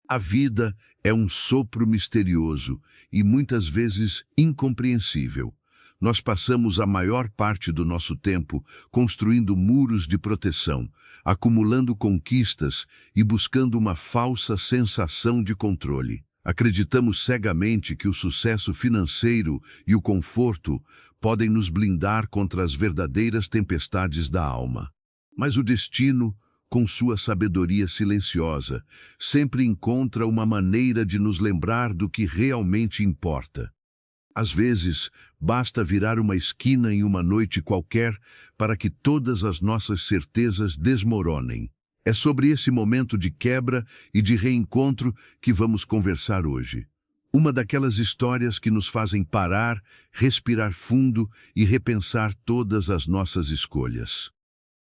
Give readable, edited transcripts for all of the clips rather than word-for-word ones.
A vida é um sopro misterioso e muitas vezes incompreensível. Nós passamos a maior parte do nosso tempo construindo muros de proteção, acumulando conquistas e buscando uma falsa sensação de controle. Acreditamos cegamente que o sucesso financeiro e o conforto podem nos blindar contra as verdadeiras tempestades da alma. Mas o destino, com sua sabedoria silenciosa, sempre encontra uma maneira de nos lembrar do que realmente importa. Às vezes, basta virar uma esquina em uma noite qualquer para que todas as nossas certezas desmoronem. É sobre esse momento de quebra e de reencontro que vamos conversar hoje. Uma daquelas histórias que nos fazem parar, respirar fundo e repensar todas as nossas escolhas.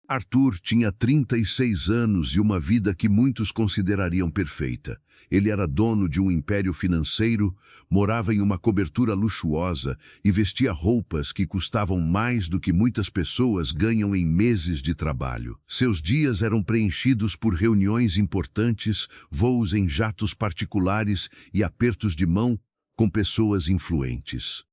Arthur tinha 36 anos e uma vida que muitos considerariam perfeita. Ele era dono de um império financeiro, morava em uma cobertura luxuosa e vestia roupas que custavam mais do que muitas pessoas ganham em meses de trabalho. Seus dias eram preenchidos por reuniões importantes, voos em jatos particulares e apertos de mão com pessoas influentes.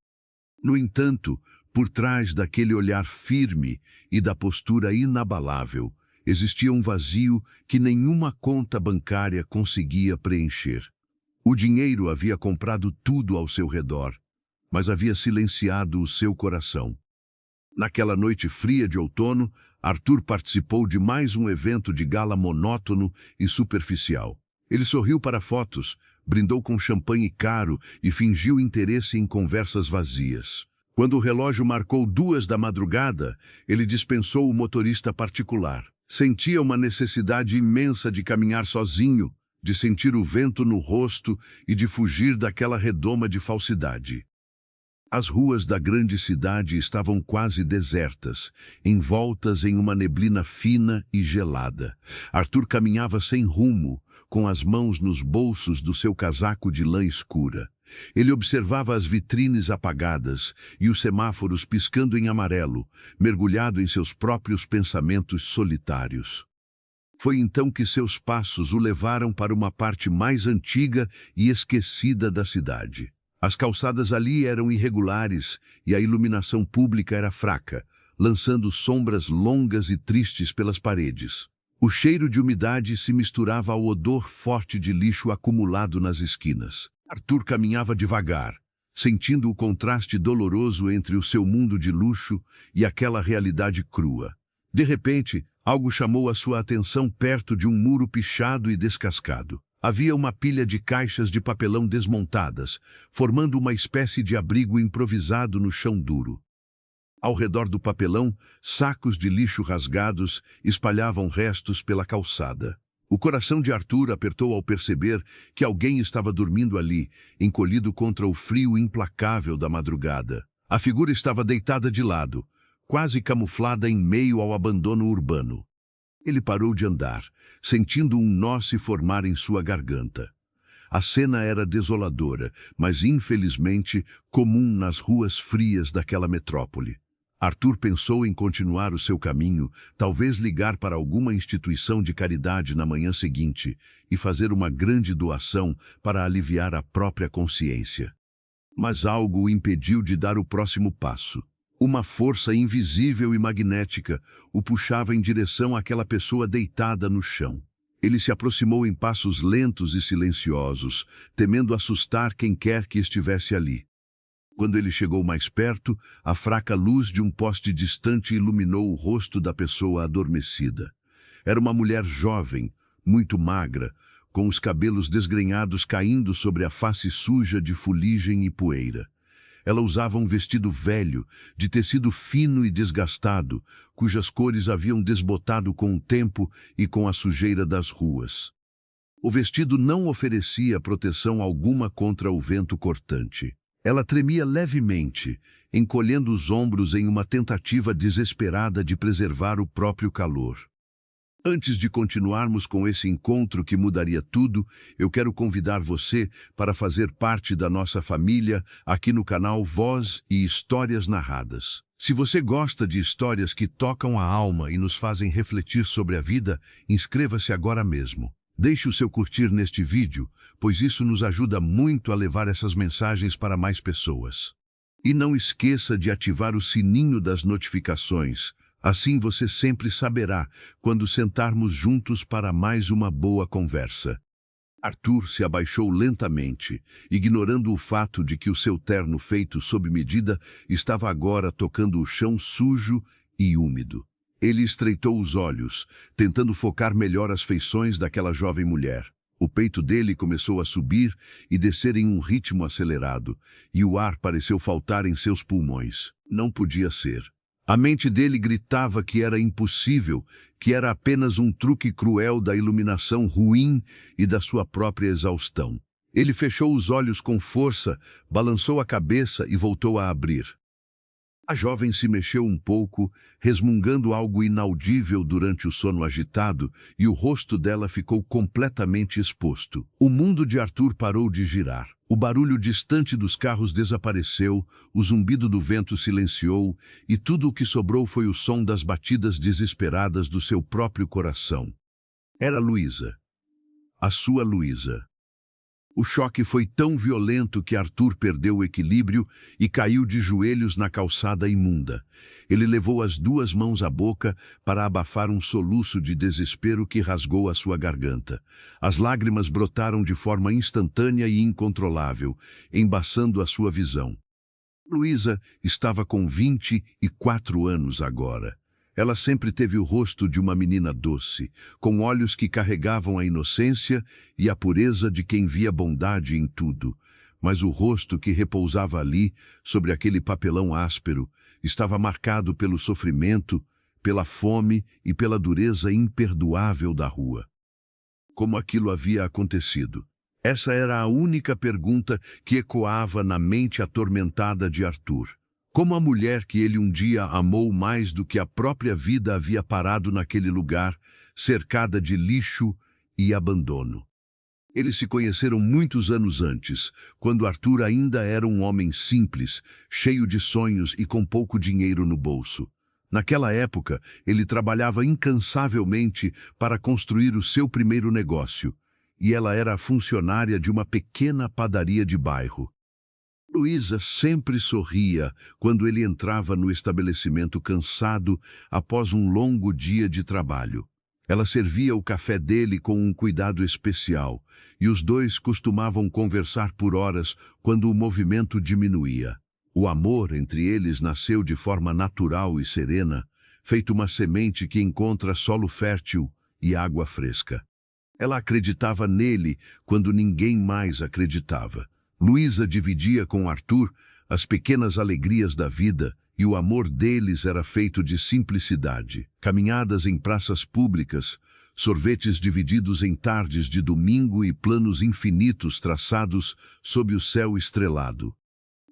No entanto, por trás daquele olhar firme e da postura inabalável, existia um vazio que nenhuma conta bancária conseguia preencher. O dinheiro havia comprado tudo ao seu redor, mas havia silenciado o seu coração. Naquela noite fria de outono, Arthur participou de mais um evento de gala monótono e superficial. Ele sorriu para fotos, brindou com champanhe caro e fingiu interesse em conversas vazias. Quando o relógio marcou 2 da madrugada, ele dispensou o motorista particular. Sentia uma necessidade imensa de caminhar sozinho, de sentir o vento no rosto e de fugir daquela redoma de falsidade. As ruas da grande cidade estavam quase desertas, envoltas em uma neblina fina e gelada. Arthur caminhava sem rumo, com as mãos nos bolsos do seu casaco de lã escura. Ele observava as vitrines apagadas e os semáforos piscando em amarelo, mergulhado em seus próprios pensamentos solitários. Foi então que seus passos o levaram para uma parte mais antiga e esquecida da cidade. As calçadas ali eram irregulares e a iluminação pública era fraca, lançando sombras longas e tristes pelas paredes. O cheiro de umidade se misturava ao odor forte de lixo acumulado nas esquinas. Arthur caminhava devagar, sentindo o contraste doloroso entre o seu mundo de luxo e aquela realidade crua. De repente, algo chamou a sua atenção perto de um muro pichado e descascado. Havia uma pilha de caixas de papelão desmontadas, formando uma espécie de abrigo improvisado no chão duro. Ao redor do papelão, sacos de lixo rasgados espalhavam restos pela calçada. O coração de Arthur apertou ao perceber que alguém estava dormindo ali, encolhido contra o frio implacável da madrugada. A figura estava deitada de lado, quase camuflada em meio ao abandono urbano. Ele parou de andar, sentindo um nó se formar em sua garganta. A cena era desoladora, mas infelizmente comum nas ruas frias daquela metrópole. Arthur pensou em continuar o seu caminho, talvez ligar para alguma instituição de caridade na manhã seguinte e fazer uma grande doação para aliviar a própria consciência. Mas algo o impediu de dar o próximo passo. Uma força invisível e magnética o puxava em direção àquela pessoa deitada no chão. Ele se aproximou em passos lentos e silenciosos, temendo assustar quem quer que estivesse ali. Quando ele chegou mais perto, a fraca luz de um poste distante iluminou o rosto da pessoa adormecida. Era uma mulher jovem, muito magra, com os cabelos desgrenhados caindo sobre a face suja de fuligem e poeira. Ela usava um vestido velho, de tecido fino e desgastado, cujas cores haviam desbotado com o tempo e com a sujeira das ruas. O vestido não oferecia proteção alguma contra o vento cortante. Ela tremia levemente, encolhendo os ombros em uma tentativa desesperada de preservar o próprio calor. Antes de continuarmos com esse encontro que mudaria tudo, eu quero convidar você para fazer parte da nossa família aqui no canal Voz e Histórias Narradas. Se você gosta de histórias que tocam a alma e nos fazem refletir sobre a vida, inscreva-se agora mesmo. Deixe o seu curtir neste vídeo, pois isso nos ajuda muito a levar essas mensagens para mais pessoas. E não esqueça de ativar o sininho das notificações, assim você sempre saberá quando sentarmos juntos para mais uma boa conversa. Arthur se abaixou lentamente, ignorando o fato de que o seu terno feito sob medida estava agora tocando o chão sujo e úmido. Ele estreitou os olhos, tentando focar melhor as feições daquela jovem mulher. O peito dele começou a subir e descer em um ritmo acelerado, e o ar pareceu faltar em seus pulmões. Não podia ser. A mente dele gritava que era impossível, que era apenas um truque cruel da iluminação ruim e da sua própria exaustão. Ele fechou os olhos com força, balançou a cabeça e voltou a abrir. A jovem se mexeu um pouco, resmungando algo inaudível durante o sono agitado, e o rosto dela ficou completamente exposto. O mundo de Arthur parou de girar. O barulho distante dos carros desapareceu, o zumbido do vento silenciou, e tudo o que sobrou foi o som das batidas desesperadas do seu próprio coração. Era Luísa. A sua Luísa. O choque foi tão violento que Arthur perdeu o equilíbrio e caiu de joelhos na calçada imunda. Ele levou as duas mãos à boca para abafar um soluço de desespero que rasgou a sua garganta. As lágrimas brotaram de forma instantânea e incontrolável, embaçando a sua visão. Luísa estava com 24 anos agora. Ela sempre teve o rosto de uma menina doce, com olhos que carregavam a inocência e a pureza de quem via bondade em tudo. Mas o rosto que repousava ali, sobre aquele papelão áspero, estava marcado pelo sofrimento, pela fome e pela dureza imperdoável da rua. Como aquilo havia acontecido? Essa era a única pergunta que ecoava na mente atormentada de Arthur. Como a mulher que ele um dia amou mais do que a própria vida havia parado naquele lugar, cercada de lixo e abandono. Eles se conheceram muitos anos antes, quando Arthur ainda era um homem simples, cheio de sonhos e com pouco dinheiro no bolso. Naquela época, ele trabalhava incansavelmente para construir o seu primeiro negócio, e ela era a funcionária de uma pequena padaria de bairro. Luísa sempre sorria quando ele entrava no estabelecimento cansado após um longo dia de trabalho. Ela servia o café dele com um cuidado especial, e os dois costumavam conversar por horas quando o movimento diminuía. O amor entre eles nasceu de forma natural e serena, feito uma semente que encontra solo fértil e água fresca. Ela acreditava nele quando ninguém mais acreditava. Luísa dividia com Arthur as pequenas alegrias da vida e o amor deles era feito de simplicidade. Caminhadas em praças públicas, sorvetes divididos em tardes de domingo e planos infinitos traçados sob o céu estrelado.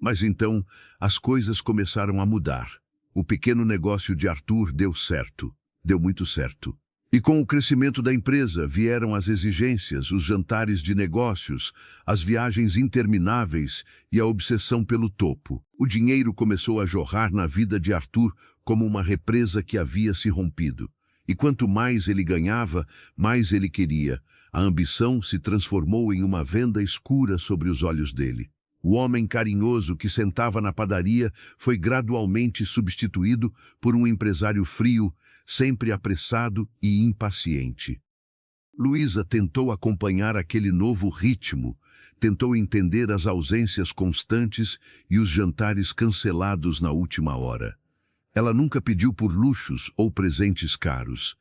Mas então as coisas começaram a mudar. O pequeno negócio de Arthur deu certo, deu muito certo. E com o crescimento da empresa vieram as exigências, os jantares de negócios, as viagens intermináveis e a obsessão pelo topo. O dinheiro começou a jorrar na vida de Arthur como uma represa que havia se rompido. E quanto mais ele ganhava, mais ele queria. A ambição se transformou em uma venda escura sobre os olhos dele. O homem carinhoso que sentava na padaria foi gradualmente substituído por um empresário frio, sempre apressado e impaciente. Luísa tentou acompanhar aquele novo ritmo, tentou entender as ausências constantes e os jantares cancelados na última hora. Ela nunca pediu por luxos ou presentes caros.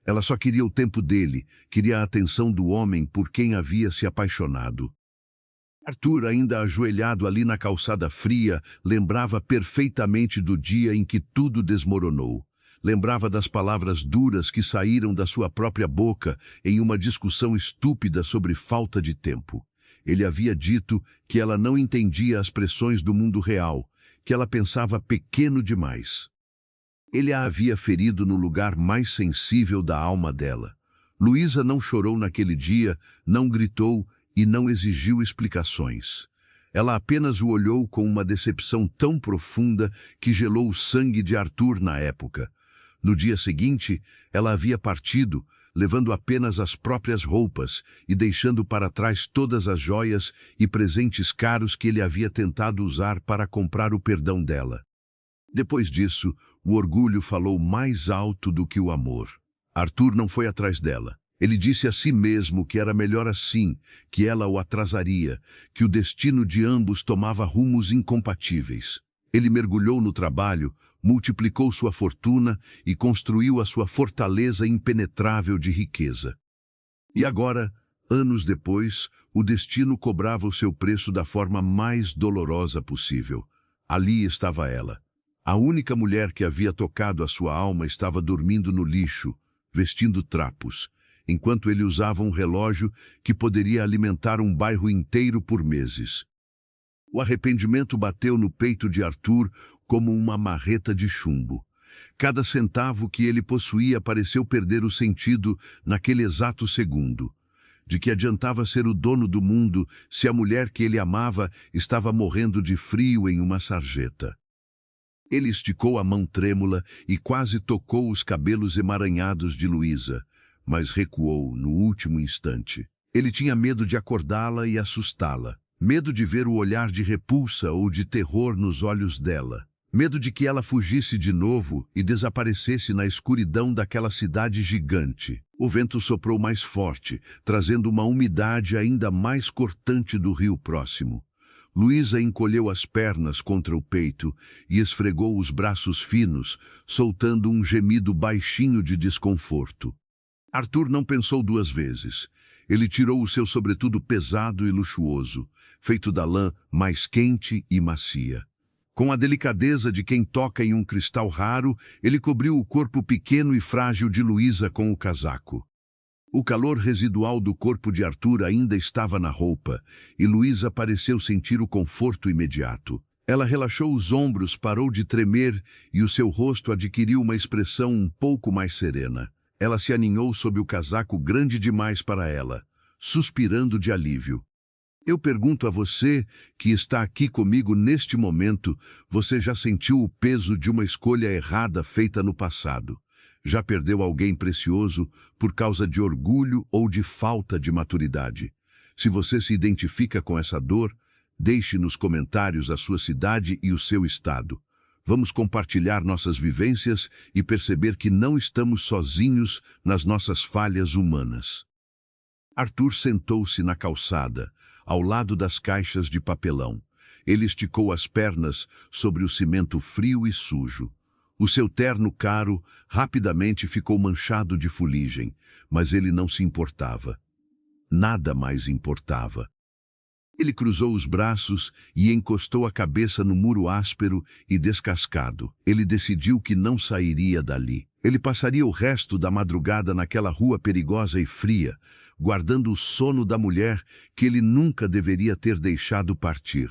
Ela só queria o tempo dele, queria a atenção do homem por quem havia se apaixonado. Arthur, ainda ajoelhado ali na calçada fria, lembrava perfeitamente do dia em que tudo desmoronou. Lembrava das palavras duras que saíram da sua própria boca em uma discussão estúpida sobre falta de tempo. Ele havia dito que ela não entendia as pressões do mundo real, que ela pensava pequeno demais. Ele a havia ferido no lugar mais sensível da alma dela. Luísa não chorou naquele dia, não gritou e não exigiu explicações. Ela apenas o olhou com uma decepção tão profunda que gelou o sangue de Arthur na época. No dia seguinte, ela havia partido, levando apenas as próprias roupas e deixando para trás todas as joias e presentes caros que ele havia tentado usar para comprar o perdão dela. Depois disso, o orgulho falou mais alto do que o amor. Arthur não foi atrás dela. Ele disse a si mesmo que era melhor assim, que ela o atrasaria, que o destino de ambos tomava rumos incompatíveis. Ele mergulhou no trabalho, multiplicou sua fortuna e construiu a sua fortaleza impenetrável de riqueza. E agora, anos depois, o destino cobrava o seu preço da forma mais dolorosa possível. Ali estava ela. A única mulher que havia tocado a sua alma estava dormindo no lixo, vestindo trapos, enquanto ele usava um relógio que poderia alimentar um bairro inteiro por meses. O arrependimento bateu no peito de Arthur como uma marreta de chumbo. Cada centavo que ele possuía pareceu perder o sentido naquele exato segundo. De que adiantava ser o dono do mundo se a mulher que ele amava estava morrendo de frio em uma sarjeta? Ele esticou a mão trêmula e quase tocou os cabelos emaranhados de Luísa, mas recuou no último instante. Ele tinha medo de acordá-la e assustá-la. Medo de ver o olhar de repulsa ou de terror nos olhos dela. Medo de que ela fugisse de novo e desaparecesse na escuridão daquela cidade gigante. O vento soprou mais forte, trazendo uma umidade ainda mais cortante do rio próximo. Luísa encolheu as pernas contra o peito e esfregou os braços finos, soltando um gemido baixinho de desconforto. Arthur não pensou duas vezes. Ele tirou o seu sobretudo pesado e luxuoso, feito da lã mais quente e macia. Com a delicadeza de quem toca em um cristal raro, ele cobriu o corpo pequeno e frágil de Luísa com o casaco. O calor residual do corpo de Arthur ainda estava na roupa, e Luísa pareceu sentir o conforto imediato. Ela relaxou os ombros, parou de tremer, e o seu rosto adquiriu uma expressão um pouco mais serena. Ela se aninhou sob o casaco grande demais para ela, suspirando de alívio. Eu pergunto a você, que está aqui comigo neste momento, você já sentiu o peso de uma escolha errada feita no passado? Já perdeu alguém precioso por causa de orgulho ou de falta de maturidade? Se você se identifica com essa dor, deixe nos comentários a sua cidade e o seu estado. Vamos compartilhar nossas vivências e perceber que não estamos sozinhos nas nossas falhas humanas. Arthur sentou-se na calçada, ao lado das caixas de papelão. Ele esticou as pernas sobre o cimento frio e sujo. O seu terno caro rapidamente ficou manchado de fuligem, mas ele não se importava. Nada mais importava. Ele cruzou os braços e encostou a cabeça no muro áspero e descascado. Ele decidiu que não sairia dali. Ele passaria o resto da madrugada naquela rua perigosa e fria, guardando o sono da mulher que ele nunca deveria ter deixado partir.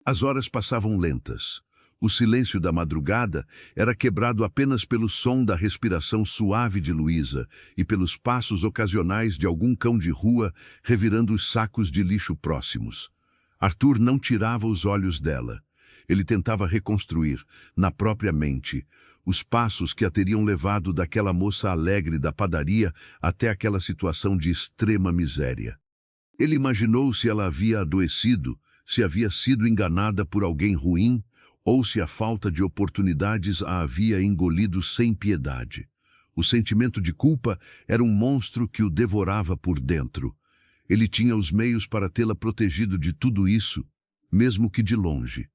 As horas passavam lentas. O silêncio da madrugada era quebrado apenas pelo som da respiração suave de Luísa e pelos passos ocasionais de algum cão de rua revirando os sacos de lixo próximos. Arthur não tirava os olhos dela. Ele tentava reconstruir, na própria mente, os passos que a teriam levado daquela moça alegre da padaria até aquela situação de extrema miséria. Ele imaginou se ela havia adoecido, se havia sido enganada por alguém ruim, ou se a falta de oportunidades a havia engolido sem piedade. O sentimento de culpa era um monstro que o devorava por dentro. Ele tinha os meios para tê-la protegido de tudo isso, mesmo que de longe.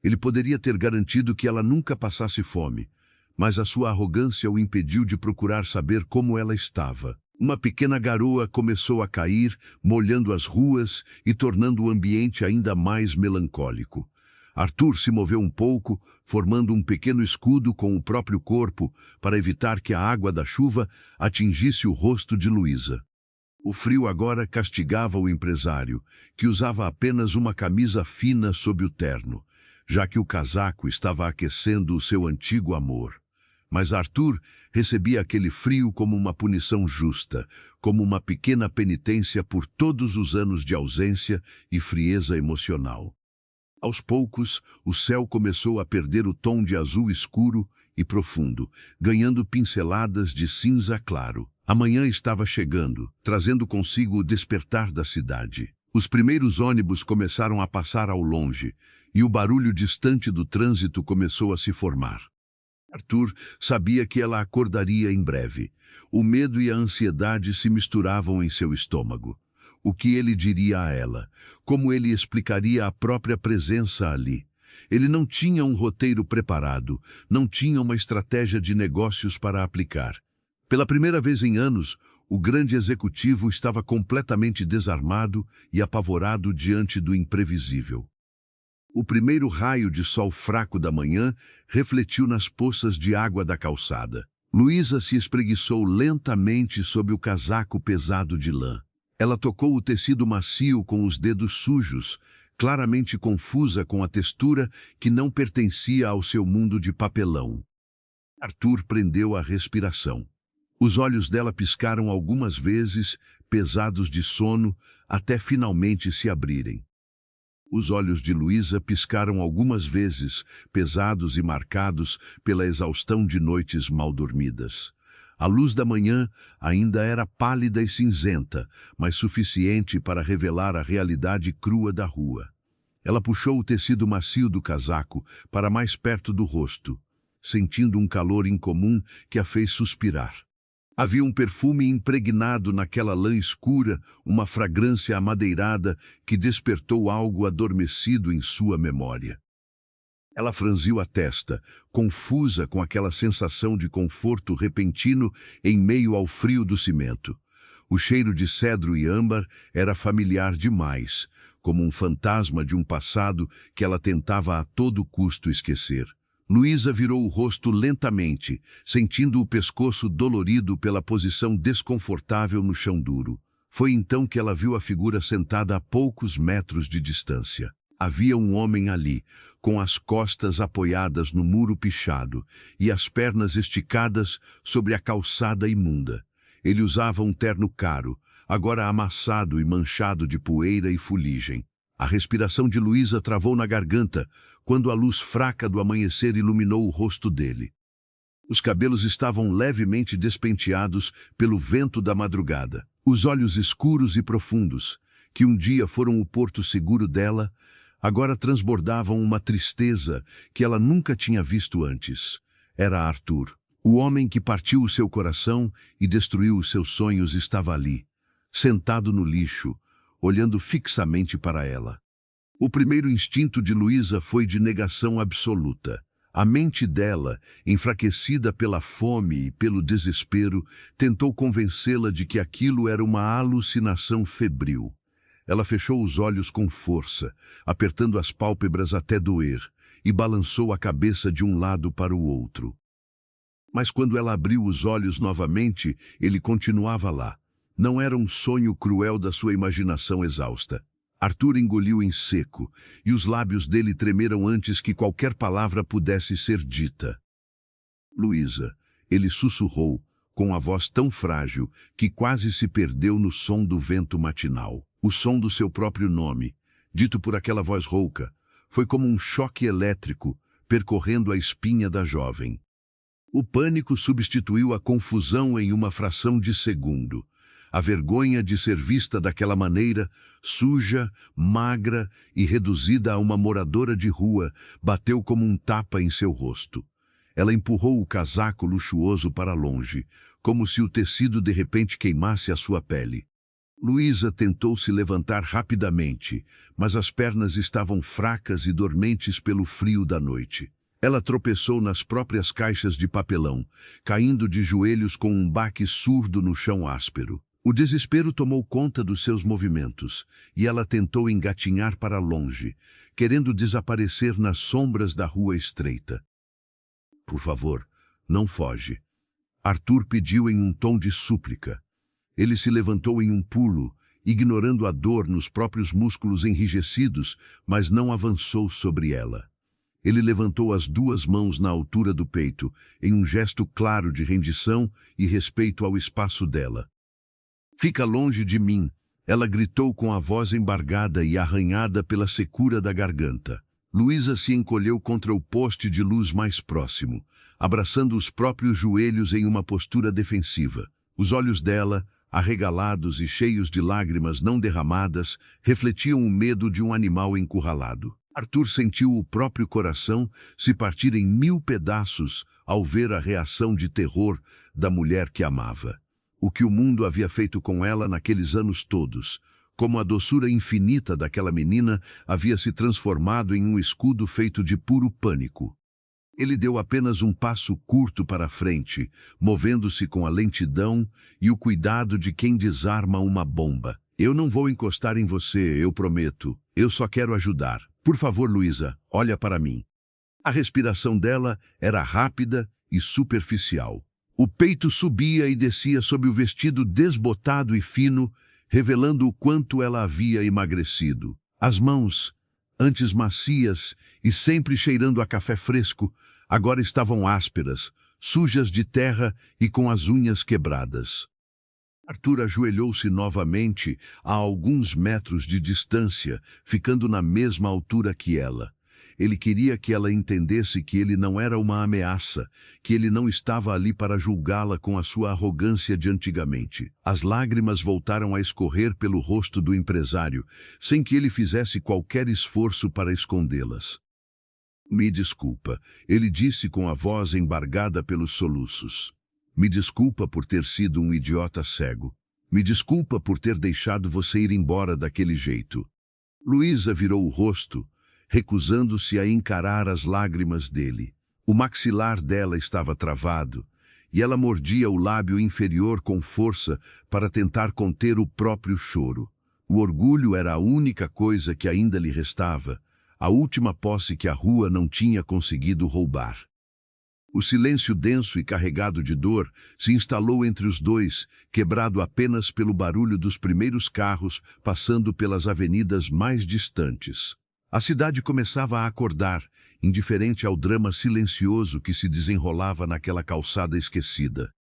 Ele poderia ter garantido que ela nunca passasse fome, mas a sua arrogância o impediu de procurar saber como ela estava. Uma pequena garoa começou a cair, molhando as ruas e tornando o ambiente ainda mais melancólico. Arthur se moveu um pouco, formando um pequeno escudo com o próprio corpo para evitar que a água da chuva atingisse o rosto de Luísa. O frio agora castigava o empresário, que usava apenas uma camisa fina sob o terno, já que o casaco estava aquecendo o seu antigo amor. Mas Arthur recebia aquele frio como uma punição justa, como uma pequena penitência por todos os anos de ausência e frieza emocional. Aos poucos, o céu começou a perder o tom de azul escuro e profundo, ganhando pinceladas de cinza claro. A manhã estava chegando, trazendo consigo o despertar da cidade. Os primeiros ônibus começaram a passar ao longe, e o barulho distante do trânsito começou a se formar. Arthur sabia que ela acordaria em breve. O medo e a ansiedade se misturavam em seu estômago. O que ele diria a ela? Como ele explicaria a própria presença ali? Ele não tinha um roteiro preparado, não tinha uma estratégia de negócios para aplicar. Pela primeira vez em anos, o grande executivo estava completamente desarmado e apavorado diante do imprevisível. O primeiro raio de sol fraco da manhã refletiu nas poças de água da calçada. Luísa se espreguiçou lentamente sob o casaco pesado de lã. Ela tocou o tecido macio com os dedos sujos, claramente confusa com a textura que não pertencia ao seu mundo de papelão. Arthur prendeu a respiração. Os olhos dela piscaram algumas vezes, pesados de sono, até finalmente se abrirem. Os olhos de Luísa piscaram algumas vezes, pesados e marcados pela exaustão de noites mal dormidas. A luz da manhã ainda era pálida e cinzenta, mas suficiente para revelar a realidade crua da rua. Ela puxou o tecido macio do casaco para mais perto do rosto, sentindo um calor incomum que a fez suspirar. Havia um perfume impregnado naquela lã escura, uma fragrância amadeirada que despertou algo adormecido em sua memória. Ela franziu a testa, confusa com aquela sensação de conforto repentino em meio ao frio do cimento. O cheiro de cedro e âmbar era familiar demais, como um fantasma de um passado que ela tentava a todo custo esquecer. Luísa virou o rosto lentamente, sentindo o pescoço dolorido pela posição desconfortável no chão duro. Foi então que ela viu a figura sentada a poucos metros de distância. Havia um homem ali, com as costas apoiadas no muro pichado e as pernas esticadas sobre a calçada imunda. Ele usava um terno caro, agora amassado e manchado de poeira e fuligem. A respiração de Luísa travou na garganta quando a luz fraca do amanhecer iluminou o rosto dele. Os cabelos estavam levemente despenteados pelo vento da madrugada. Os olhos escuros e profundos, que um dia foram o porto seguro dela, agora transbordavam uma tristeza que ela nunca tinha visto antes. Era Arthur. O homem que partiu o seu coração e destruiu os seus sonhos estava ali, sentado no lixo, olhando fixamente para ela. O primeiro instinto de Luísa foi de negação absoluta. A mente dela, enfraquecida pela fome e pelo desespero, tentou convencê-la de que aquilo era uma alucinação febril. Ela fechou os olhos com força, apertando as pálpebras até doer, e balançou a cabeça de um lado para o outro. Mas quando ela abriu os olhos novamente, ele continuava lá. Não era um sonho cruel da sua imaginação exausta. Arthur engoliu em seco, e os lábios dele tremeram antes que qualquer palavra pudesse ser dita. Luísa, ele sussurrou, com a voz tão frágil que quase se perdeu no som do vento matinal. O som do seu próprio nome, dito por aquela voz rouca, foi como um choque elétrico percorrendo a espinha da jovem. O pânico substituiu a confusão em uma fração de segundo. A vergonha de ser vista daquela maneira, suja, magra e reduzida a uma moradora de rua, bateu como um tapa em seu rosto. Ela empurrou o casaco luxuoso para longe, como se o tecido de repente queimasse a sua pele. Luísa tentou se levantar rapidamente, mas as pernas estavam fracas e dormentes pelo frio da noite. Ela tropeçou nas próprias caixas de papelão, caindo de joelhos com um baque surdo no chão áspero. O desespero tomou conta dos seus movimentos, e ela tentou engatinhar para longe, querendo desaparecer nas sombras da rua estreita. Por favor, não foge. Arthur pediu em um tom de súplica. Ele se levantou em um pulo, ignorando a dor nos próprios músculos enrijecidos, mas não avançou sobre ela. Ele levantou as duas mãos na altura do peito, em um gesto claro de rendição e respeito ao espaço dela. Fica longe de mim, ela gritou com a voz embargada e arranhada pela secura da garganta. Luísa se encolheu contra o poste de luz mais próximo, abraçando os próprios joelhos em uma postura defensiva. Os olhos dela, arregalados e cheios de lágrimas não derramadas, refletiam o medo de um animal encurralado. Arthur sentiu o próprio coração se partir em 1000 pedaços ao ver a reação de terror da mulher que amava. O que o mundo havia feito com ela naqueles anos todos, como a doçura infinita daquela menina havia se transformado em um escudo feito de puro pânico. Ele deu apenas um passo curto para a frente, movendo-se com a lentidão e o cuidado de quem desarma uma bomba. Eu não vou encostar em você, eu prometo. Eu só quero ajudar. Por favor, Luísa, olha para mim. A respiração dela era rápida e superficial. O peito subia e descia sob o vestido desbotado e fino, revelando o quanto ela havia emagrecido. As mãos, antes macias e sempre cheirando a café fresco, agora estavam ásperas, sujas de terra e com as unhas quebradas. Arthur ajoelhou-se novamente a alguns metros de distância, ficando na mesma altura que ela. Ele queria que ela entendesse que ele não era uma ameaça, que ele não estava ali para julgá-la com a sua arrogância de antigamente. As lágrimas voltaram a escorrer pelo rosto do empresário, sem que ele fizesse qualquer esforço para escondê-las. Me desculpa, ele disse com a voz embargada pelos soluços. Me desculpa por ter sido um idiota cego. Me desculpa por ter deixado você ir embora daquele jeito. Luísa virou o rosto, recusando-se a encarar as lágrimas dele. O maxilar dela estava travado, e ela mordia o lábio inferior com força para tentar conter o próprio choro. O orgulho era a única coisa que ainda lhe restava, a última posse que a rua não tinha conseguido roubar. O silêncio denso e carregado de dor se instalou entre os dois, quebrado apenas pelo barulho dos primeiros carros passando pelas avenidas mais distantes. A cidade começava a acordar, indiferente ao drama silencioso que se desenrolava naquela calçada esquecida.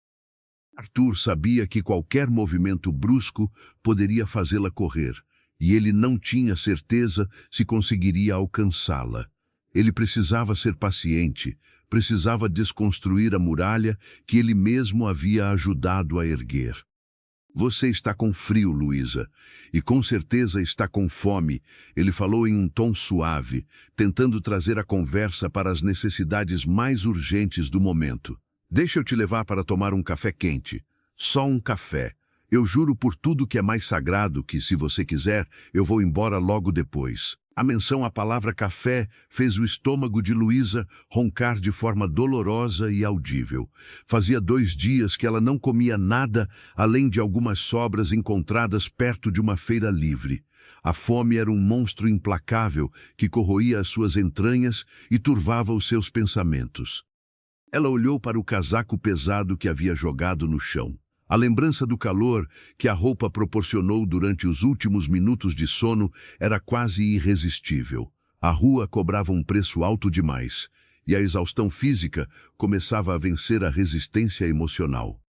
Arthur sabia que qualquer movimento brusco poderia fazê-la correr, e ele não tinha certeza se conseguiria alcançá-la. Ele precisava ser paciente, precisava desconstruir a muralha que ele mesmo havia ajudado a erguer. Você está com frio, Luísa, e com certeza está com fome, ele falou em um tom suave, tentando trazer a conversa para as necessidades mais urgentes do momento. Deixa eu te levar para tomar um café quente. Só um café. Eu juro por tudo que é mais sagrado que, se você quiser, eu vou embora logo depois. A menção à palavra café fez o estômago de Luísa roncar de forma dolorosa e audível. Fazia 2 dias que ela não comia nada além de algumas sobras encontradas perto de uma feira livre. A fome era um monstro implacável que corroía as suas entranhas e turvava os seus pensamentos. Ela olhou para o casaco pesado que havia jogado no chão. A lembrança do calor que a roupa proporcionou durante os últimos minutos de sono era quase irresistível. A rua cobrava um preço alto demais, e a exaustão física começava a vencer a resistência emocional.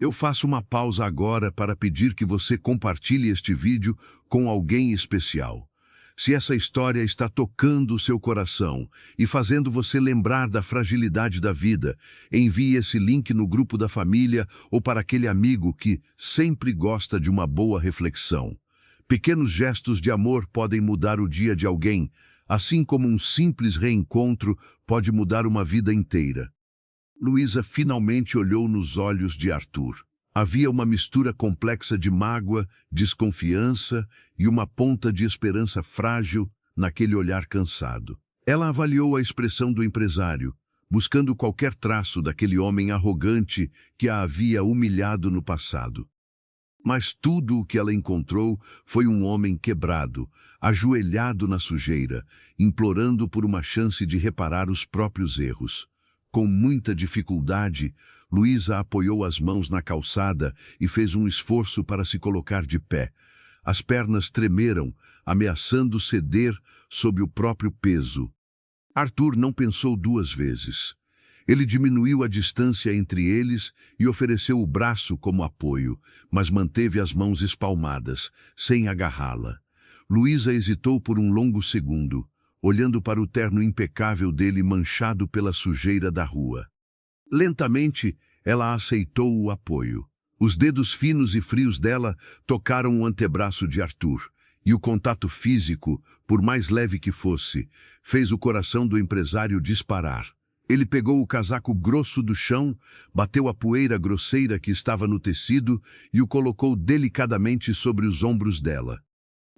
Eu faço uma pausa agora para pedir que você compartilhe este vídeo com alguém especial. Se essa história está tocando o seu coração e fazendo você lembrar da fragilidade da vida, envie esse link no grupo da família ou para aquele amigo que sempre gosta de uma boa reflexão. Pequenos gestos de amor podem mudar o dia de alguém, assim como um simples reencontro pode mudar uma vida inteira. Luísa finalmente olhou nos olhos de Arthur. Havia uma mistura complexa de mágoa, desconfiança e uma ponta de esperança frágil naquele olhar cansado. Ela avaliou a expressão do empresário, buscando qualquer traço daquele homem arrogante que a havia humilhado no passado. Mas tudo o que ela encontrou foi um homem quebrado, ajoelhado na sujeira, implorando por uma chance de reparar os próprios erros. Com muita dificuldade, Luísa apoiou as mãos na calçada e fez um esforço para se colocar de pé. As pernas tremeram, ameaçando ceder sob o próprio peso. Arthur não pensou 2 vezes. Ele diminuiu a distância entre eles e ofereceu o braço como apoio, mas manteve as mãos espalmadas, sem agarrá-la. Luísa hesitou por um longo segundo, olhando para o terno impecável dele manchado pela sujeira da rua. Lentamente, ela aceitou o apoio. Os dedos finos e frios dela tocaram o antebraço de Arthur, e o contato físico, por mais leve que fosse, fez o coração do empresário disparar. Ele pegou o casaco grosso do chão, bateu a poeira grosseira que estava no tecido e o colocou delicadamente sobre os ombros dela.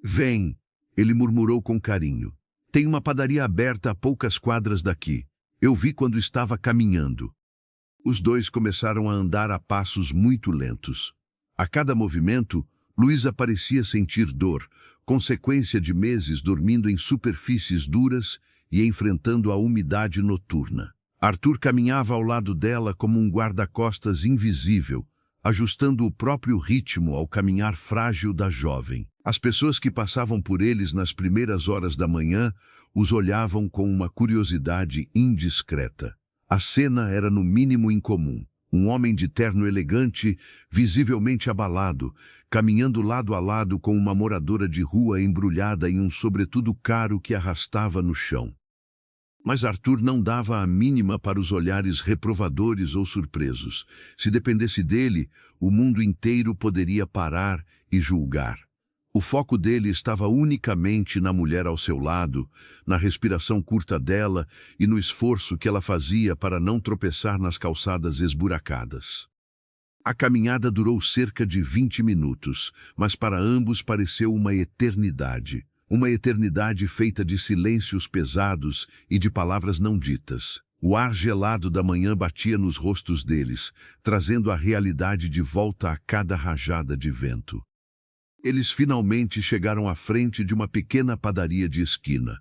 "Vem", ele murmurou com carinho. "Tem uma padaria aberta a poucas quadras daqui. Eu vi quando estava caminhando." Os dois começaram a andar a passos muito lentos. A cada movimento, Luísa parecia sentir dor, consequência de meses dormindo em superfícies duras e enfrentando a umidade noturna. Arthur caminhava ao lado dela como um guarda-costas invisível, ajustando o próprio ritmo ao caminhar frágil da jovem. As pessoas que passavam por eles nas primeiras horas da manhã os olhavam com uma curiosidade indiscreta. A cena era no mínimo incomum. Um homem de terno elegante, visivelmente abalado, caminhando lado a lado com uma moradora de rua embrulhada em um sobretudo caro que arrastava no chão. Mas Arthur não dava a mínima para os olhares reprovadores ou surpresos. Se dependesse dele, o mundo inteiro poderia parar e julgar. O foco dele estava unicamente na mulher ao seu lado, na respiração curta dela e no esforço que ela fazia para não tropeçar nas calçadas esburacadas. A caminhada durou cerca de 20 minutos, mas para ambos pareceu uma eternidade. Uma eternidade feita de silêncios pesados e de palavras não ditas. O ar gelado da manhã batia nos rostos deles, trazendo a realidade de volta a cada rajada de vento. Eles finalmente chegaram à frente de uma pequena padaria de esquina.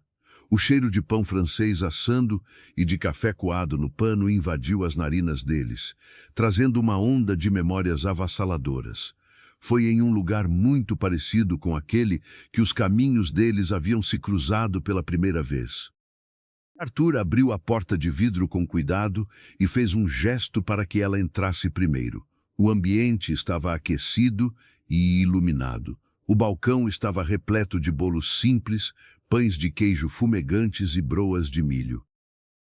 O cheiro de pão francês assando e de café coado no pano invadiu as narinas deles, trazendo uma onda de memórias avassaladoras. Foi em um lugar muito parecido com aquele que os caminhos deles haviam se cruzado pela primeira vez. Arthur abriu a porta de vidro com cuidado e fez um gesto para que ela entrasse primeiro. O ambiente estava aquecido e iluminado. O balcão estava repleto de bolos simples, pães de queijo fumegantes e broas de milho.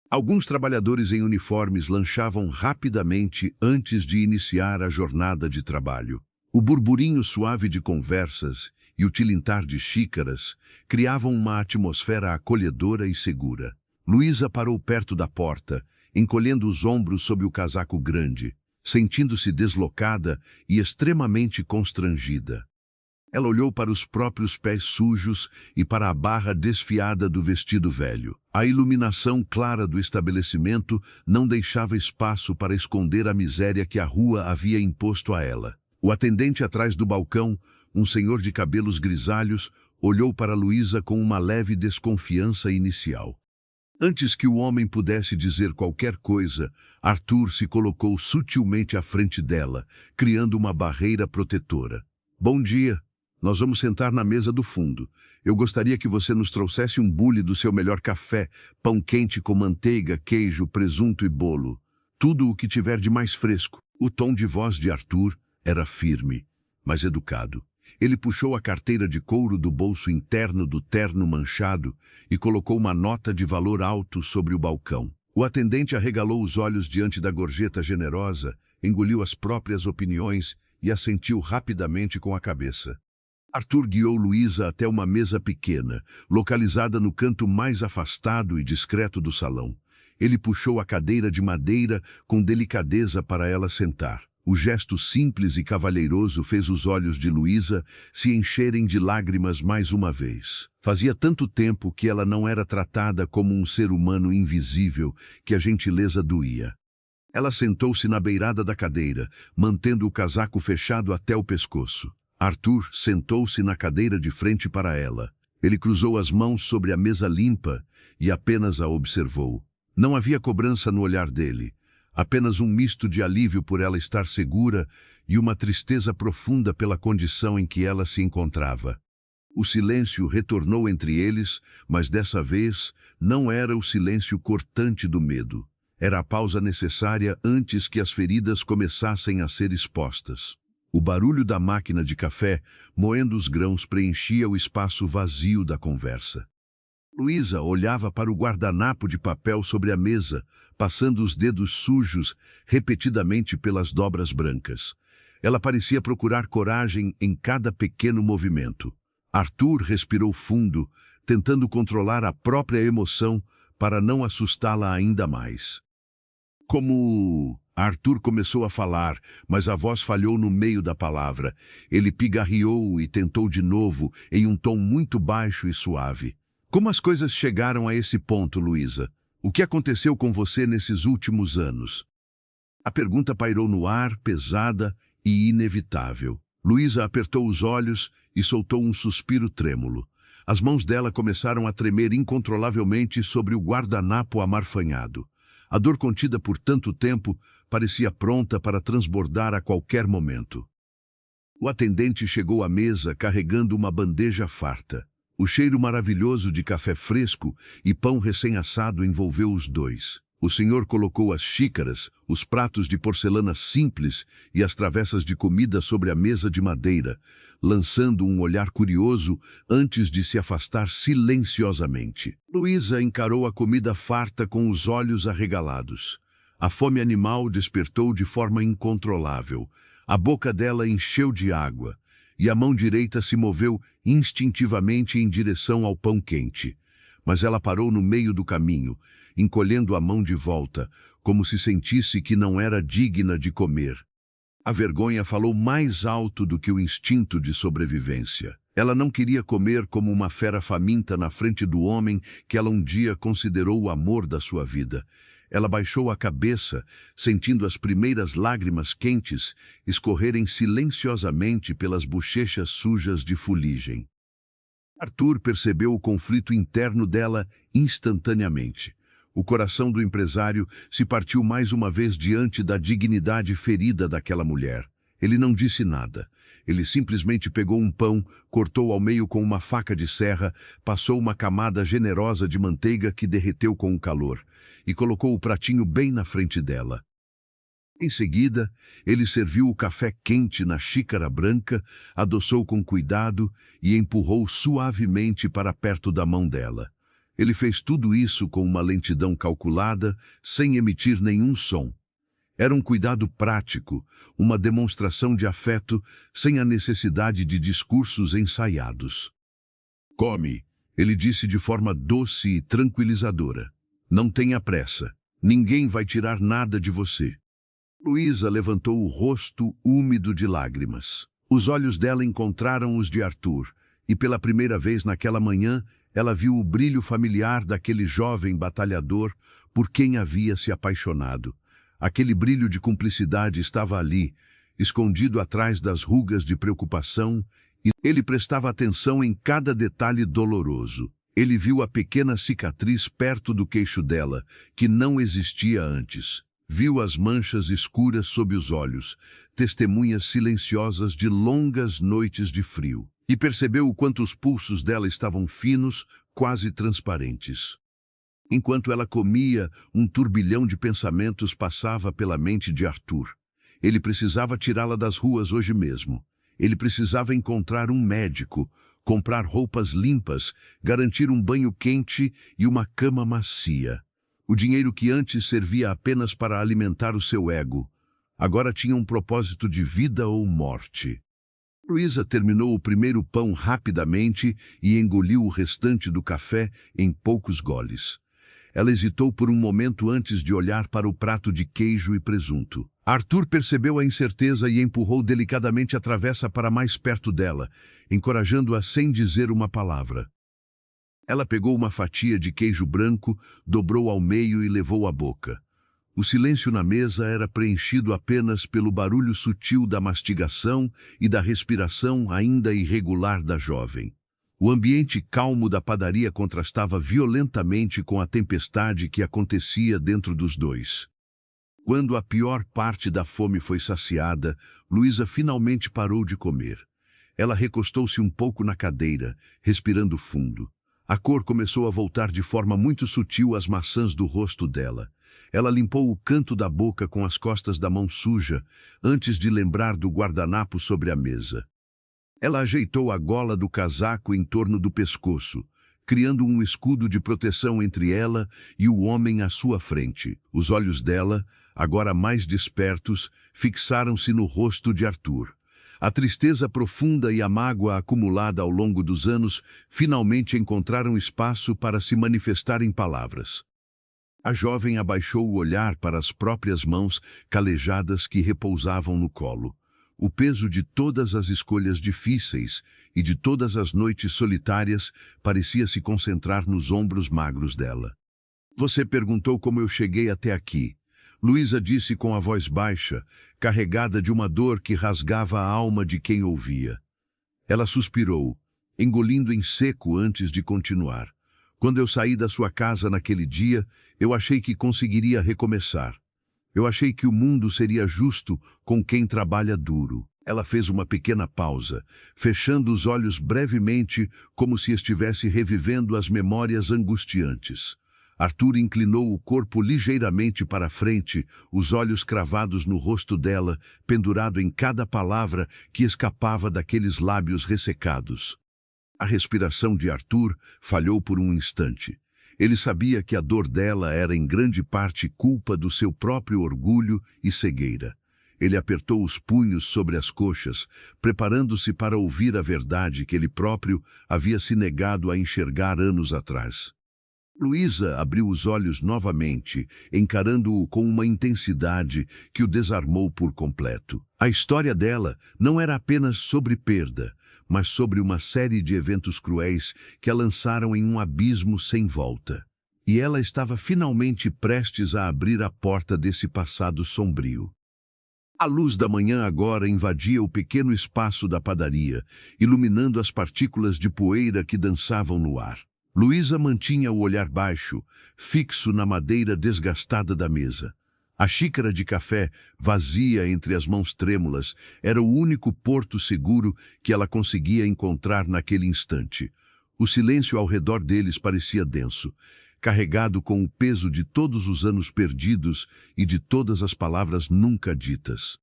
Alguns trabalhadores em uniformes lanchavam rapidamente antes de iniciar a jornada de trabalho. O burburinho suave de conversas e o tilintar de xícaras criavam uma atmosfera acolhedora e segura. Luísa parou perto da porta, encolhendo os ombros sob o casaco grande, sentindo-se deslocada e extremamente constrangida. Ela olhou para os próprios pés sujos e para a barra desfiada do vestido velho. A iluminação clara do estabelecimento não deixava espaço para esconder a miséria que a rua havia imposto a ela. O atendente atrás do balcão, um senhor de cabelos grisalhos, olhou para Luísa com uma leve desconfiança inicial. Antes que o homem pudesse dizer qualquer coisa, Arthur se colocou sutilmente à frente dela, criando uma barreira protetora. "Bom dia. Nós vamos sentar na mesa do fundo. Eu gostaria que você nos trouxesse um bule do seu melhor café, pão quente com manteiga, queijo, presunto e bolo. Tudo o que tiver de mais fresco." O tom de voz de Arthur era firme, mas educado. Ele puxou a carteira de couro do bolso interno do terno manchado e colocou uma nota de valor alto sobre o balcão. O atendente arregalou os olhos diante da gorjeta generosa, engoliu as próprias opiniões e assentiu rapidamente com a cabeça. Arthur guiou Luísa até uma mesa pequena, localizada no canto mais afastado e discreto do salão. Ele puxou a cadeira de madeira com delicadeza para ela sentar. O gesto simples e cavalheiroso fez os olhos de Luísa se encherem de lágrimas mais uma vez. Fazia tanto tempo que ela não era tratada como um ser humano invisível que a gentileza doía. Ela sentou-se na beirada da cadeira, mantendo o casaco fechado até o pescoço. Arthur sentou-se na cadeira de frente para ela. Ele cruzou as mãos sobre a mesa limpa e apenas a observou. Não havia cobrança no olhar dele. Apenas um misto de alívio por ela estar segura e uma tristeza profunda pela condição em que ela se encontrava. O silêncio retornou entre eles, mas dessa vez não era o silêncio cortante do medo. Era a pausa necessária antes que as feridas começassem a ser expostas. O barulho da máquina de café, moendo os grãos, preenchia o espaço vazio da conversa. Luísa olhava para o guardanapo de papel sobre a mesa, passando os dedos sujos repetidamente pelas dobras brancas. Ela parecia procurar coragem em cada pequeno movimento. Arthur respirou fundo, tentando controlar a própria emoção para não assustá-la ainda mais. Como... Arthur começou a falar, mas a voz falhou no meio da palavra. Ele pigarreou e tentou de novo, em um tom muito baixo e suave. Como as coisas chegaram a esse ponto, Luísa? O que aconteceu com você nesses últimos anos? A pergunta pairou no ar, pesada e inevitável. Luísa apertou os olhos e soltou um suspiro trêmulo. As mãos dela começaram a tremer incontrolavelmente sobre o guardanapo amarfanhado. A dor contida por tanto tempo parecia pronta para transbordar a qualquer momento. O atendente chegou à mesa carregando uma bandeja farta. O cheiro maravilhoso de café fresco e pão recém-assado envolveu os dois. O senhor colocou as xícaras, os pratos de porcelana simples e as travessas de comida sobre a mesa de madeira, lançando um olhar curioso antes de se afastar silenciosamente. Luísa encarou a comida farta com os olhos arregalados. A fome animal despertou de forma incontrolável. A boca dela encheu de água e a mão direita se moveu instintivamente em direção ao pão quente. Mas ela parou no meio do caminho, encolhendo a mão de volta, como se sentisse que não era digna de comer. A vergonha falou mais alto do que o instinto de sobrevivência. Ela não queria comer como uma fera faminta na frente do homem que ela um dia considerou o amor da sua vida. Ela baixou a cabeça, sentindo as primeiras lágrimas quentes escorrerem silenciosamente pelas bochechas sujas de fuligem. Arthur percebeu o conflito interno dela instantaneamente. O coração do empresário se partiu mais uma vez diante da dignidade ferida daquela mulher. Ele não disse nada. Ele simplesmente pegou um pão, cortou ao meio com uma faca de serra, passou uma camada generosa de manteiga que derreteu com o calor e colocou o pratinho bem na frente dela. Em seguida, ele serviu o café quente na xícara branca, adoçou com cuidado e empurrou suavemente para perto da mão dela. Ele fez tudo isso com uma lentidão calculada, sem emitir nenhum som. Era um cuidado prático, uma demonstração de afeto, sem a necessidade de discursos ensaiados. "Come", ele disse de forma doce e tranquilizadora. "Não tenha pressa. Ninguém vai tirar nada de você." Luísa levantou o rosto úmido de lágrimas. Os olhos dela encontraram os de Arthur, e pela primeira vez naquela manhã, ela viu o brilho familiar daquele jovem batalhador por quem havia se apaixonado. Aquele brilho de cumplicidade estava ali, escondido atrás das rugas de preocupação, e ele prestava atenção em cada detalhe doloroso. Ele viu a pequena cicatriz perto do queixo dela, que não existia antes. Viu as manchas escuras sob os olhos, testemunhas silenciosas de longas noites de frio, e percebeu o quanto os pulsos dela estavam finos, quase transparentes. Enquanto ela comia, um turbilhão de pensamentos passava pela mente de Arthur. Ele precisava tirá-la das ruas hoje mesmo. Ele precisava encontrar um médico, comprar roupas limpas, garantir um banho quente e uma cama macia. O dinheiro que antes servia apenas para alimentar o seu ego, agora tinha um propósito de vida ou morte. Luísa terminou o primeiro pão rapidamente e engoliu o restante do café em poucos goles. Ela hesitou por um momento antes de olhar para o prato de queijo e presunto. Arthur percebeu a incerteza e empurrou delicadamente a travessa para mais perto dela, encorajando-a sem dizer uma palavra. Ela pegou uma fatia de queijo branco, dobrou ao meio e levou à boca. O silêncio na mesa era preenchido apenas pelo barulho sutil da mastigação e da respiração ainda irregular da jovem. O ambiente calmo da padaria contrastava violentamente com a tempestade que acontecia dentro dos dois. Quando a pior parte da fome foi saciada, Luísa finalmente parou de comer. Ela recostou-se um pouco na cadeira, respirando fundo. A cor começou a voltar de forma muito sutil às maçãs do rosto dela. Ela limpou o canto da boca com as costas da mão suja, antes de lembrar do guardanapo sobre a mesa. Ela ajeitou a gola do casaco em torno do pescoço, criando um escudo de proteção entre ela e o homem à sua frente. Os olhos dela, agora mais despertos, fixaram-se no rosto de Arthur. A tristeza profunda e a mágoa acumulada ao longo dos anos finalmente encontraram espaço para se manifestar em palavras. A jovem abaixou o olhar para as próprias mãos calejadas que repousavam no colo. O peso de todas as escolhas difíceis e de todas as noites solitárias parecia se concentrar nos ombros magros dela. Você perguntou como eu cheguei até aqui. Luísa disse com a voz baixa, carregada de uma dor que rasgava a alma de quem ouvia. Ela suspirou, engolindo em seco antes de continuar. Quando eu saí da sua casa naquele dia, eu achei que conseguiria recomeçar. Eu achei que o mundo seria justo com quem trabalha duro. Ela fez uma pequena pausa, fechando os olhos brevemente, como se estivesse revivendo as memórias angustiantes. Arthur inclinou o corpo ligeiramente para a frente, os olhos cravados no rosto dela, pendurado em cada palavra que escapava daqueles lábios ressecados. A respiração de Arthur falhou por um instante. Ele sabia que a dor dela era em grande parte culpa do seu próprio orgulho e cegueira. Ele apertou os punhos sobre as coxas, preparando-se para ouvir a verdade que ele próprio havia se negado a enxergar anos atrás. Luísa abriu os olhos novamente, encarando-o com uma intensidade que o desarmou por completo. A história dela não era apenas sobre perda, mas sobre uma série de eventos cruéis que a lançaram em um abismo sem volta. E ela estava finalmente prestes a abrir a porta desse passado sombrio. A luz da manhã agora invadia o pequeno espaço da padaria, iluminando as partículas de poeira que dançavam no ar. Luísa mantinha o olhar baixo, fixo na madeira desgastada da mesa. A xícara de café, vazia entre as mãos trêmulas, era o único porto seguro que ela conseguia encontrar naquele instante. O silêncio ao redor deles parecia denso, carregado com o peso de todos os anos perdidos e de todas as palavras nunca ditas.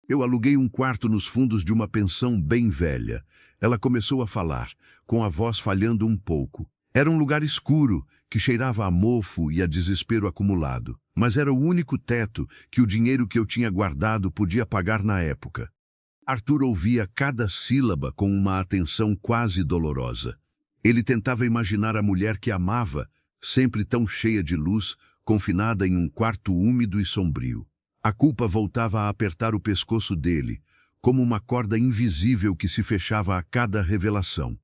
Eu aluguei um quarto nos fundos de uma pensão bem velha. Ela começou a falar, com a voz falhando um pouco. Era um lugar escuro, que cheirava a mofo e a desespero acumulado. Mas era o único teto que o dinheiro que eu tinha guardado podia pagar na época. Arthur ouvia cada sílaba com uma atenção quase dolorosa. Ele tentava imaginar a mulher que amava, sempre tão cheia de luz, confinada em um quarto úmido e sombrio. A culpa voltava a apertar o pescoço dele, como uma corda invisível que se fechava a cada revelação.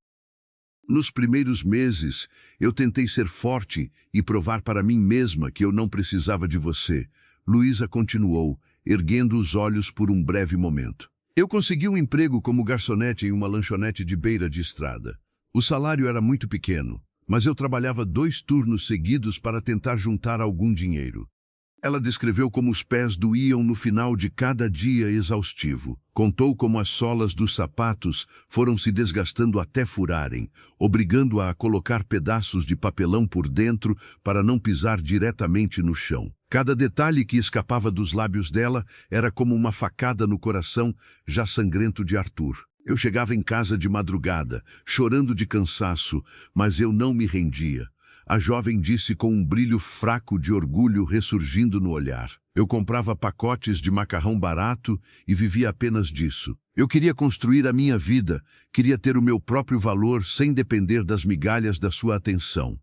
Nos primeiros meses, eu tentei ser forte e provar para mim mesma que eu não precisava de você. Luísa continuou, erguendo os olhos por um breve momento. Eu consegui um emprego como garçonete em uma lanchonete de beira de estrada. O salário era muito pequeno, mas eu trabalhava 2 turnos seguidos para tentar juntar algum dinheiro. Ela descreveu como os pés doíam no final de cada dia exaustivo. Contou como as solas dos sapatos foram se desgastando até furarem, obrigando-a a colocar pedaços de papelão por dentro para não pisar diretamente no chão. Cada detalhe que escapava dos lábios dela era como uma facada no coração já sangrento de Arthur. Eu chegava em casa de madrugada, chorando de cansaço, mas eu não me rendia. A jovem disse com um brilho fraco de orgulho ressurgindo no olhar. Eu comprava pacotes de macarrão barato e vivia apenas disso. Eu queria construir a minha vida, queria ter o meu próprio valor sem depender das migalhas da sua atenção.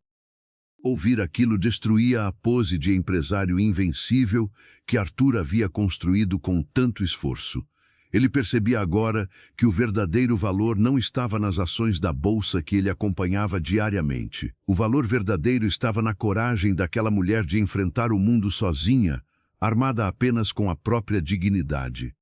Ouvir aquilo destruía a pose de empresário invencível que Arthur havia construído com tanto esforço. Ele percebia agora que o verdadeiro valor não estava nas ações da bolsa que ele acompanhava diariamente. O valor verdadeiro estava na coragem daquela mulher de enfrentar o mundo sozinha, armada apenas com a própria dignidade.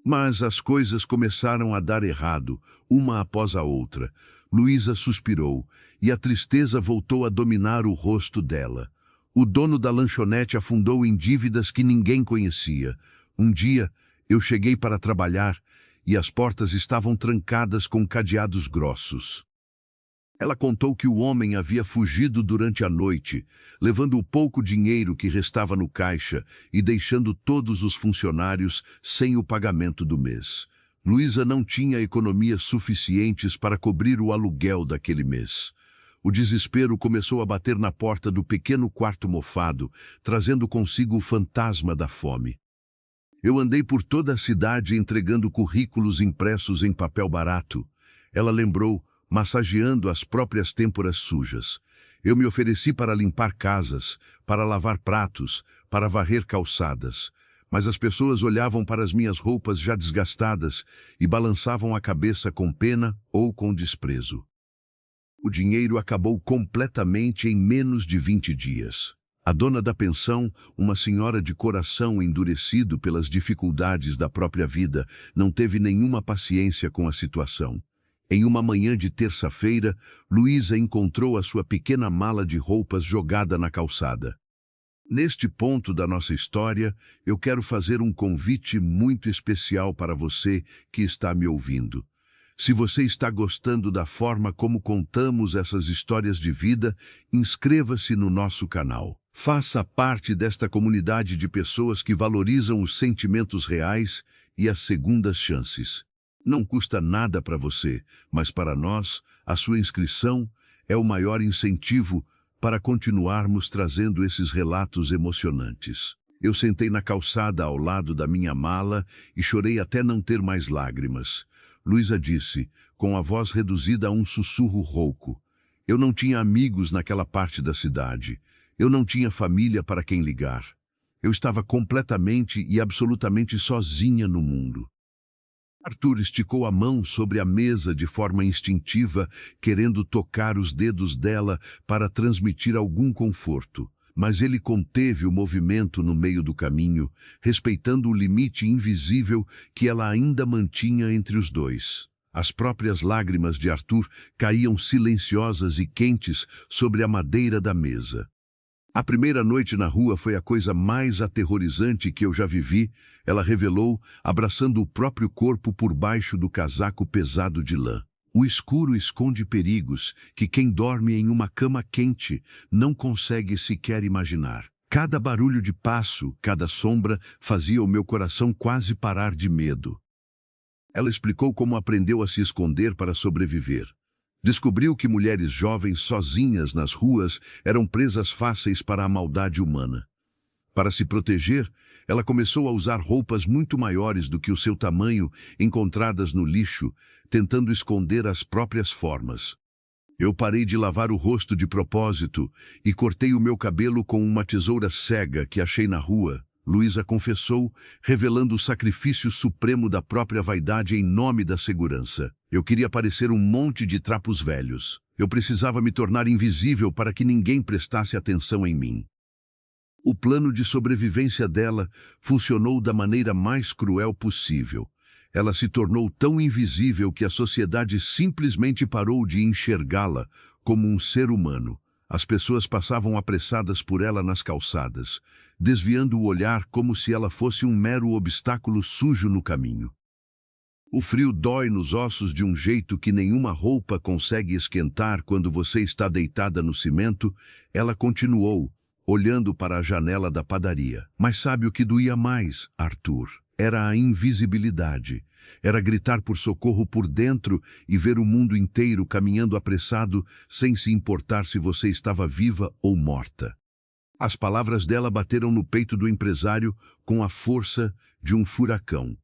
Mas as coisas começaram a dar errado, uma após a outra. Luísa suspirou, e a tristeza voltou a dominar o rosto dela. O dono da lanchonete afundou em dívidas que ninguém conhecia. Um dia, eu cheguei para trabalhar e as portas estavam trancadas com cadeados grossos. Ela contou que o homem havia fugido durante a noite, levando o pouco dinheiro que restava no caixa e deixando todos os funcionários sem o pagamento do mês. Luísa não tinha economias suficientes para cobrir o aluguel daquele mês. O desespero começou a bater na porta do pequeno quarto mofado, trazendo consigo o fantasma da fome. Eu andei por toda a cidade entregando currículos impressos em papel barato. Ela lembrou, massageando as próprias têmporas sujas. Eu me ofereci para limpar casas, para lavar pratos, para varrer calçadas. Mas as pessoas olhavam para as minhas roupas já desgastadas e balançavam a cabeça com pena ou com desprezo. O dinheiro acabou completamente em menos de 20 dias. A dona da pensão, uma senhora de coração endurecido pelas dificuldades da própria vida, não teve nenhuma paciência com a situação. Em uma manhã de terça-feira, Luísa encontrou a sua pequena mala de roupas jogada na calçada. Neste ponto da nossa história, eu quero fazer um convite muito especial para você que está me ouvindo. Se você está gostando da forma como contamos essas histórias de vida, inscreva-se no nosso canal. Faça parte desta comunidade de pessoas que valorizam os sentimentos reais e as segundas chances. Não custa nada para você, mas para nós, a sua inscrição é o maior incentivo para continuarmos trazendo esses relatos emocionantes. Eu sentei na calçada ao lado da minha mala e chorei até não ter mais lágrimas. Luísa disse, com a voz reduzida a um sussurro rouco. Eu não tinha amigos naquela parte da cidade. Eu não tinha família para quem ligar. Eu estava completamente e absolutamente sozinha no mundo. Arthur esticou a mão sobre a mesa de forma instintiva, querendo tocar os dedos dela para transmitir algum conforto. Mas ele conteve o movimento no meio do caminho, respeitando o limite invisível que ela ainda mantinha entre os dois. As próprias lágrimas de Arthur caíam silenciosas e quentes sobre a madeira da mesa. A primeira noite na rua foi a coisa mais aterrorizante que eu já vivi, ela revelou, abraçando o próprio corpo por baixo do casaco pesado de lã. O escuro esconde perigos que quem dorme em uma cama quente não consegue sequer imaginar. Cada barulho de passo, cada sombra, fazia o meu coração quase parar de medo. Ela explicou como aprendeu a se esconder para sobreviver. Descobriu que mulheres jovens sozinhas nas ruas eram presas fáceis para a maldade humana. Para se proteger, ela começou a usar roupas muito maiores do que o seu tamanho, encontradas no lixo, tentando esconder as próprias formas. Eu parei de lavar o rosto de propósito e cortei o meu cabelo com uma tesoura cega que achei na rua. Luísa confessou, revelando o sacrifício supremo da própria vaidade em nome da segurança. Eu queria parecer um monte de trapos velhos. Eu precisava me tornar invisível para que ninguém prestasse atenção em mim. O plano de sobrevivência dela funcionou da maneira mais cruel possível. Ela se tornou tão invisível que a sociedade simplesmente parou de enxergá-la como um ser humano. As pessoas passavam apressadas por ela nas calçadas, desviando o olhar como se ela fosse um mero obstáculo sujo no caminho. O frio dói nos ossos de um jeito que nenhuma roupa consegue esquentar quando você está deitada no cimento, ela continuou, olhando para a janela da padaria. Mas sabe o que doía mais, Arthur? Era a invisibilidade. Era gritar por socorro por dentro e ver o mundo inteiro caminhando apressado sem se importar se você estava viva ou morta. As palavras dela bateram no peito do empresário com a força de um furacão.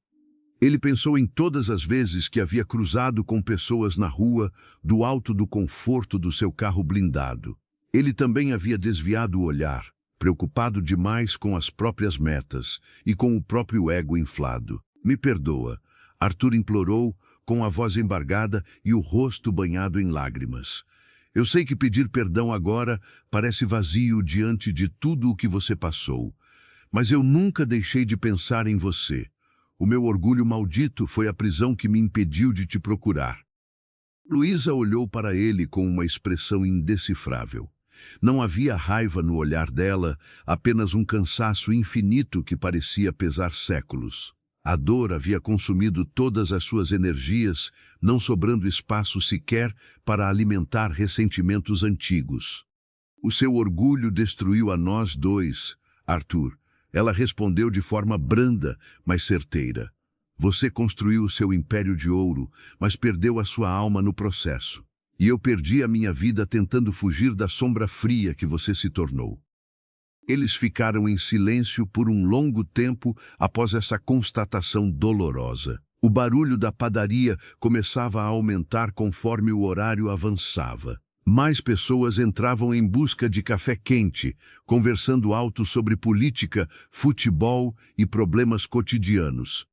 Ele pensou em todas as vezes que havia cruzado com pessoas na rua, do alto do conforto do seu carro blindado. Ele também havia desviado o olhar, preocupado demais com as próprias metas e com o próprio ego inflado. Me perdoa, Arthur implorou, com a voz embargada e o rosto banhado em lágrimas. Eu sei que pedir perdão agora parece vazio diante de tudo o que você passou, mas eu nunca deixei de pensar em você. O meu orgulho maldito foi a prisão que me impediu de te procurar. Luísa olhou para ele com uma expressão indecifrável. Não havia raiva no olhar dela, apenas um cansaço infinito que parecia pesar séculos. A dor havia consumido todas as suas energias, não sobrando espaço sequer para alimentar ressentimentos antigos. O seu orgulho destruiu a nós dois, Arthur. Ela respondeu de forma branda, mas certeira. Você construiu o seu império de ouro, mas perdeu a sua alma no processo. E eu perdi a minha vida tentando fugir da sombra fria que você se tornou. Eles ficaram em silêncio por um longo tempo após essa constatação dolorosa. O barulho da padaria começava a aumentar conforme o horário avançava. Mais pessoas entravam em busca de café quente, conversando alto sobre política, futebol e problemas cotidianos.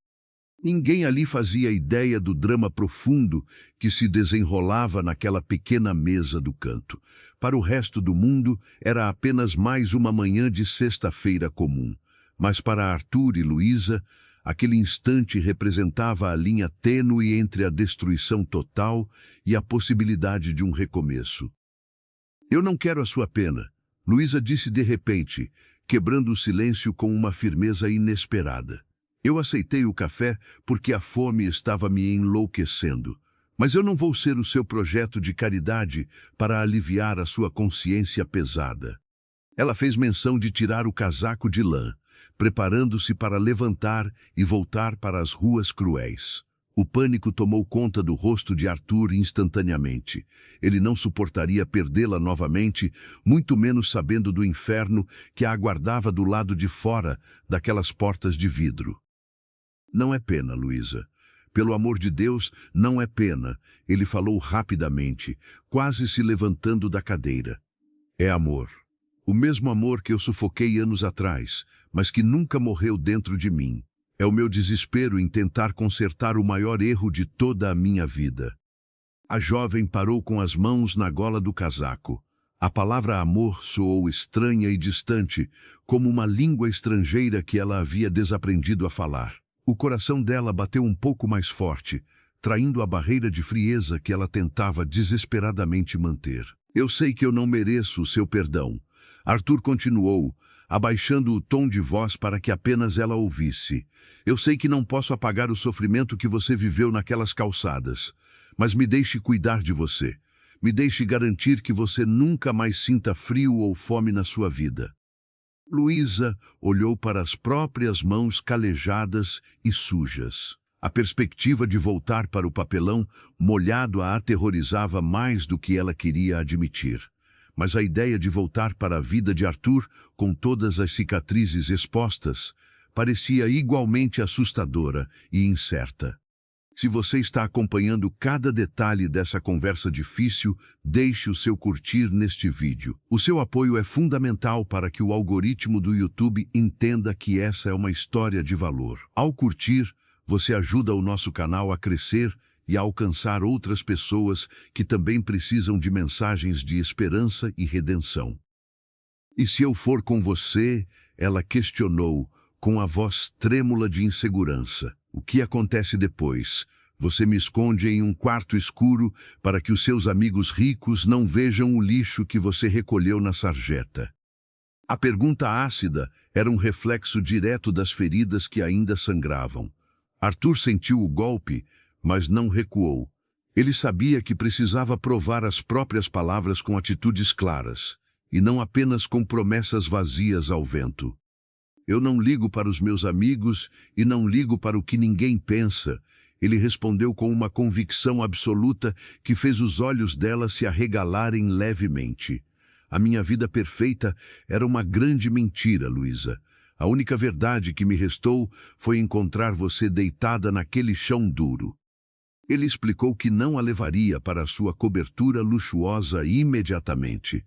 Ninguém ali fazia ideia do drama profundo que se desenrolava naquela pequena mesa do canto. Para o resto do mundo, era apenas mais uma manhã de sexta-feira comum. Mas para Arthur e Luísa, aquele instante representava a linha tênue entre a destruição total e a possibilidade de um recomeço. Eu não quero a sua pena, Luísa disse de repente, quebrando o silêncio com uma firmeza inesperada. Eu aceitei o café porque a fome estava me enlouquecendo. Mas eu não vou ser o seu projeto de caridade para aliviar a sua consciência pesada. Ela fez menção de tirar o casaco de lã, preparando-se para levantar e voltar para as ruas cruéis. O pânico tomou conta do rosto de Arthur instantaneamente. Ele não suportaria perdê-la novamente, muito menos sabendo do inferno que a aguardava do lado de fora daquelas portas de vidro. Não é pena, Luísa. Pelo amor de Deus, não é pena, ele falou rapidamente, quase se levantando da cadeira. É amor. O mesmo amor que eu sufoquei anos atrás, mas que nunca morreu dentro de mim. É o meu desespero em tentar consertar o maior erro de toda a minha vida. A jovem parou com as mãos na gola do casaco. A palavra amor soou estranha e distante, como uma língua estrangeira que ela havia desaprendido a falar. O coração dela bateu um pouco mais forte, traindo a barreira de frieza que ela tentava desesperadamente manter. Eu sei que eu não mereço o seu perdão. Arthur continuou, abaixando o tom de voz para que apenas ela ouvisse. Eu sei que não posso apagar o sofrimento que você viveu naquelas calçadas, mas me deixe cuidar de você. Me deixe garantir que você nunca mais sinta frio ou fome na sua vida. Luísa olhou para as próprias mãos calejadas e sujas. A perspectiva de voltar para o papelão molhado a aterrorizava mais do que ela queria admitir. Mas a ideia de voltar para a vida de Arthur, com todas as cicatrizes expostas, parecia igualmente assustadora e incerta. Se você está acompanhando cada detalhe dessa conversa difícil, deixe o seu curtir neste vídeo. O seu apoio é fundamental para que o algoritmo do YouTube entenda que essa é uma história de valor. Ao curtir, você ajuda o nosso canal a crescer e a alcançar outras pessoas que também precisam de mensagens de esperança e redenção. E se eu for com você, ela questionou, com a voz trêmula de insegurança. O que acontece depois? Você me esconde em um quarto escuro para que os seus amigos ricos não vejam o lixo que você recolheu na sarjeta. A pergunta ácida era um reflexo direto das feridas que ainda sangravam. Arthur sentiu o golpe, mas não recuou. Ele sabia que precisava provar as próprias palavras com atitudes claras, e não apenas com promessas vazias ao vento. Eu não ligo para os meus amigos e não ligo para o que ninguém pensa, ele respondeu com uma convicção absoluta que fez os olhos dela se arregalarem levemente. A minha vida perfeita era uma grande mentira, Luísa. A única verdade que me restou foi encontrar você deitada naquele chão duro. Ele explicou que não a levaria para a sua cobertura luxuosa imediatamente.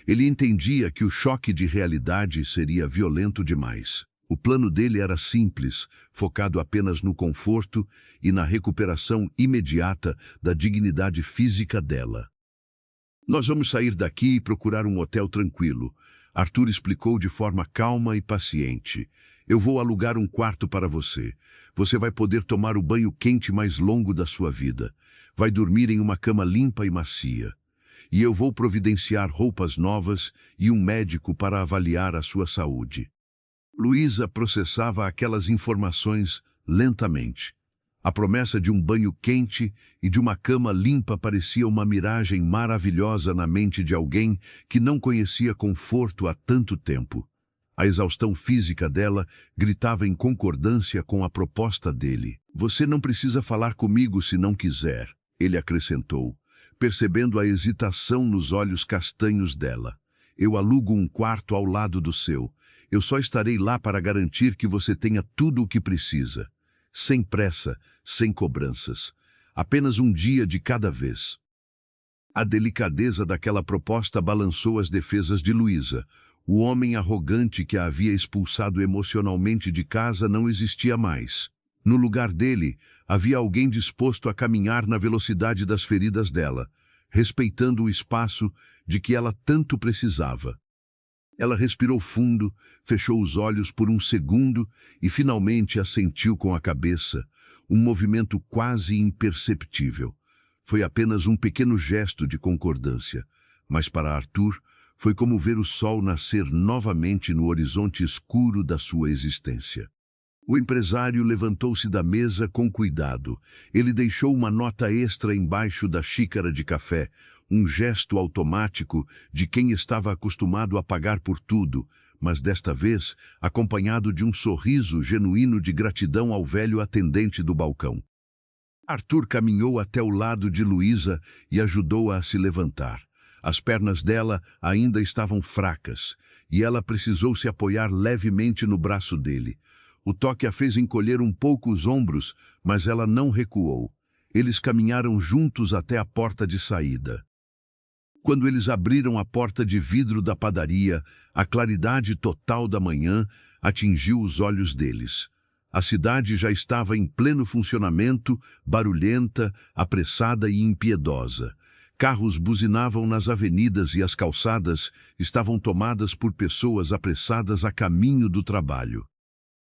Ele entendia que o choque de realidade seria violento demais. O plano dele era simples, focado apenas no conforto e na recuperação imediata da dignidade física dela. Nós vamos sair daqui e procurar um hotel tranquilo. Arthur explicou de forma calma e paciente. Eu vou alugar um quarto para você. Você vai poder tomar o banho quente mais longo da sua vida. Vai dormir em uma cama limpa e macia. E eu vou providenciar roupas novas e um médico para avaliar a sua saúde. Luísa processava aquelas informações lentamente. A promessa de um banho quente e de uma cama limpa parecia uma miragem maravilhosa na mente de alguém que não conhecia conforto há tanto tempo. A exaustão física dela gritava em concordância com a proposta dele. Você não precisa falar comigo se não quiser, ele acrescentou, percebendo a hesitação nos olhos castanhos dela. Eu alugo um quarto ao lado do seu. Eu só estarei lá para garantir que você tenha tudo o que precisa. Sem pressa, sem cobranças. Apenas um dia de cada vez. A delicadeza daquela proposta balançou as defesas de Luísa. O homem arrogante que a havia expulsado emocionalmente de casa não existia mais. No lugar dele, havia alguém disposto a caminhar na velocidade das feridas dela, respeitando o espaço de que ela tanto precisava. Ela respirou fundo, fechou os olhos por um segundo e finalmente assentiu com a cabeça, um movimento quase imperceptível. Foi apenas um pequeno gesto de concordância, mas para Arthur foi como ver o sol nascer novamente no horizonte escuro da sua existência. O empresário levantou-se da mesa com cuidado. Ele deixou uma nota extra embaixo da xícara de café, um gesto automático de quem estava acostumado a pagar por tudo, mas desta vez acompanhado de um sorriso genuíno de gratidão ao velho atendente do balcão. Arthur caminhou até o lado de Luísa e ajudou-a a se levantar. As pernas dela ainda estavam fracas, e ela precisou se apoiar levemente no braço dele. O toque a fez encolher um pouco os ombros, mas ela não recuou. Eles caminharam juntos até a porta de saída. Quando eles abriram a porta de vidro da padaria, a claridade total da manhã atingiu os olhos deles. A cidade já estava em pleno funcionamento, barulhenta, apressada e impiedosa. Carros buzinavam nas avenidas e as calçadas estavam tomadas por pessoas apressadas a caminho do trabalho.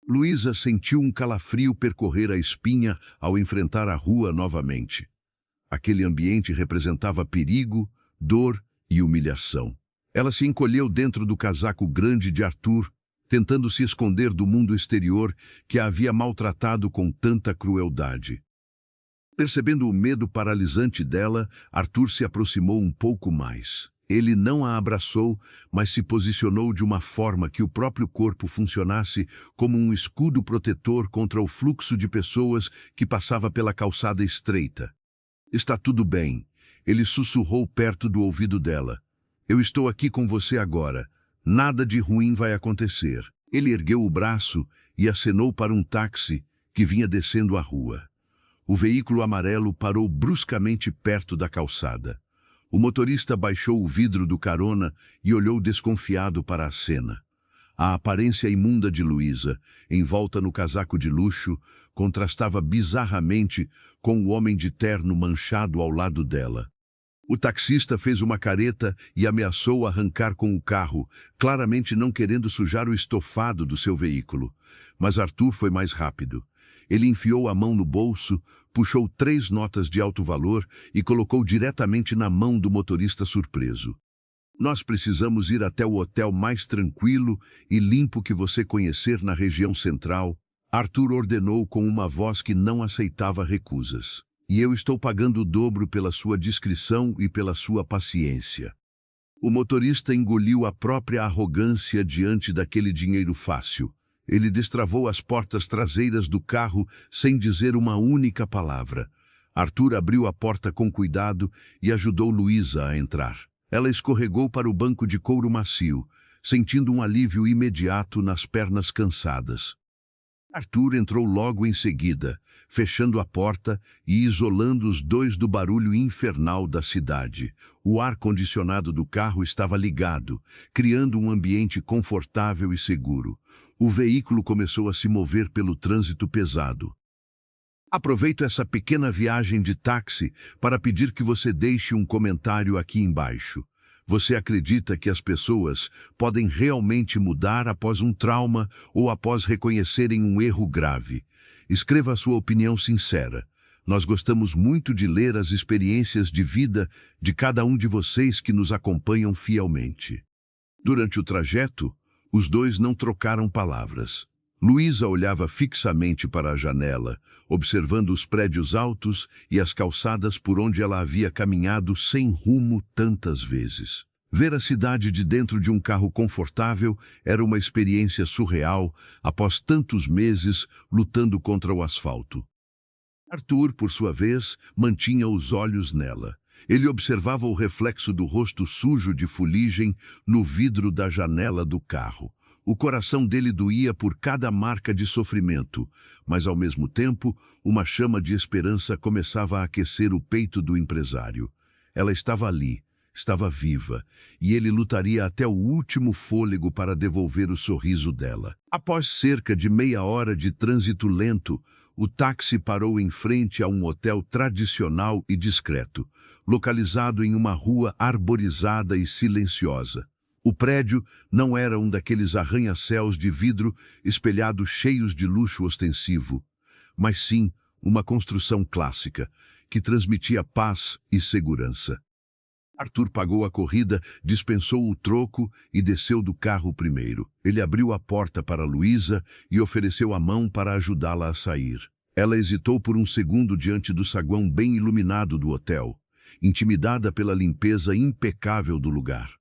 Luísa sentiu um calafrio percorrer a espinha ao enfrentar a rua novamente. Aquele ambiente representava perigo, dor e humilhação. Ela se encolheu dentro do casaco grande de Arthur, tentando se esconder do mundo exterior que a havia maltratado com tanta crueldade. Percebendo o medo paralisante dela, Arthur se aproximou um pouco mais. Ele não a abraçou, mas se posicionou de uma forma que o próprio corpo funcionasse como um escudo protetor contra o fluxo de pessoas que passava pela calçada estreita. "Está tudo bem", ele sussurrou perto do ouvido dela. "Eu estou aqui com você agora. Nada de ruim vai acontecer." Ele ergueu o braço e acenou para um táxi que vinha descendo a rua. O veículo amarelo parou bruscamente perto da calçada. O motorista baixou o vidro do carona e olhou desconfiado para a cena. A aparência imunda de Luísa, envolta no casaco de luxo, contrastava bizarramente com o homem de terno manchado ao lado dela. O taxista fez uma careta e ameaçou arrancar com o carro, claramente não querendo sujar o estofado do seu veículo. Mas Arthur foi mais rápido. Ele enfiou a mão no bolso, puxou 3 notas de alto valor e colocou diretamente na mão do motorista surpreso. "Nós precisamos ir até o hotel mais tranquilo e limpo que você conhecer na região central", Arthur ordenou com uma voz que não aceitava recusas. "E eu estou pagando o dobro pela sua discrição e pela sua paciência." O motorista engoliu a própria arrogância diante daquele dinheiro fácil. Ele destravou as portas traseiras do carro sem dizer uma única palavra. Arthur abriu a porta com cuidado e ajudou Luísa a entrar. Ela escorregou para o banco de couro macio, sentindo um alívio imediato nas pernas cansadas. Arthur entrou logo em seguida, fechando a porta e isolando os dois do barulho infernal da cidade. O ar-condicionado do carro estava ligado, criando um ambiente confortável e seguro. O veículo começou a se mover pelo trânsito pesado. "Aproveito essa pequena viagem de táxi para pedir que você deixe um comentário aqui embaixo. Você acredita que as pessoas podem realmente mudar após um trauma ou após reconhecerem um erro grave? Escreva a sua opinião sincera. Nós gostamos muito de ler as experiências de vida de cada um de vocês que nos acompanham fielmente." Durante o trajeto, os dois não trocaram palavras. Luísa olhava fixamente para a janela, observando os prédios altos e as calçadas por onde ela havia caminhado sem rumo tantas vezes. Ver a cidade de dentro de um carro confortável era uma experiência surreal após tantos meses lutando contra o asfalto. Arthur, por sua vez, mantinha os olhos nela. Ele observava o reflexo do rosto sujo de fuligem no vidro da janela do carro. O coração dele doía por cada marca de sofrimento, mas ao mesmo tempo, uma chama de esperança começava a aquecer o peito do empresário. Ela estava ali, estava viva, e ele lutaria até o último fôlego para devolver o sorriso dela. Após cerca de meia hora de trânsito lento, o táxi parou em frente a um hotel tradicional e discreto, localizado em uma rua arborizada e silenciosa. O prédio não era um daqueles arranha-céus de vidro espelhados cheios de luxo ostensivo, mas sim uma construção clássica, que transmitia paz e segurança. Arthur pagou a corrida, dispensou o troco e desceu do carro primeiro. Ele abriu a porta para Luísa e ofereceu a mão para ajudá-la a sair. Ela hesitou por um segundo diante do saguão bem iluminado do hotel, intimidada pela limpeza impecável do lugar.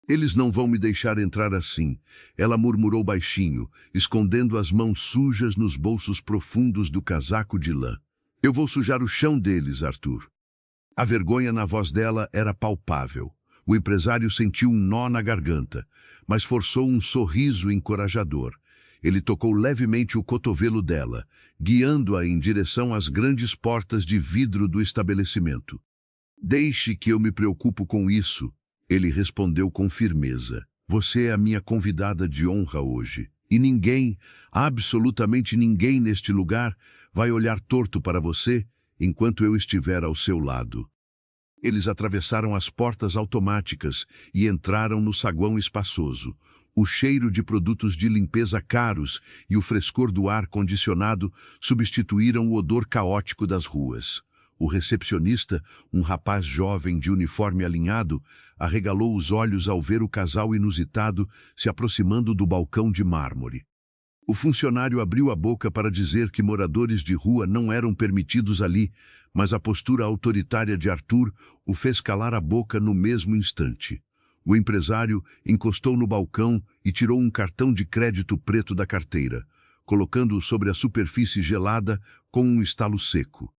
Eles não vão me deixar entrar assim, ela murmurou baixinho, escondendo as mãos sujas nos bolsos profundos do casaco de lã. Eu vou sujar o chão deles, Arthur. A vergonha na voz dela era palpável. O empresário sentiu um nó na garganta, mas forçou um sorriso encorajador. Ele tocou levemente o cotovelo dela, guiando-a em direção às grandes portas de vidro do estabelecimento. Deixe que eu me preocupo com isso, ele respondeu com firmeza. Você é a minha convidada de honra hoje. E ninguém, absolutamente ninguém neste lugar, vai olhar torto para você enquanto eu estiver ao seu lado. Eles atravessaram as portas automáticas e entraram no saguão espaçoso. O cheiro de produtos de limpeza caros e o frescor do ar-condicionado substituíram o odor caótico das ruas. O recepcionista, um rapaz jovem de uniforme alinhado, arregalou os olhos ao ver o casal inusitado se aproximando do balcão de mármore. O funcionário abriu a boca para dizer que moradores de rua não eram permitidos ali, mas a postura autoritária de Arthur o fez calar a boca no mesmo instante. O empresário encostou no balcão e tirou um cartão de crédito preto da carteira, colocando-o sobre a superfície gelada com um estalo seco.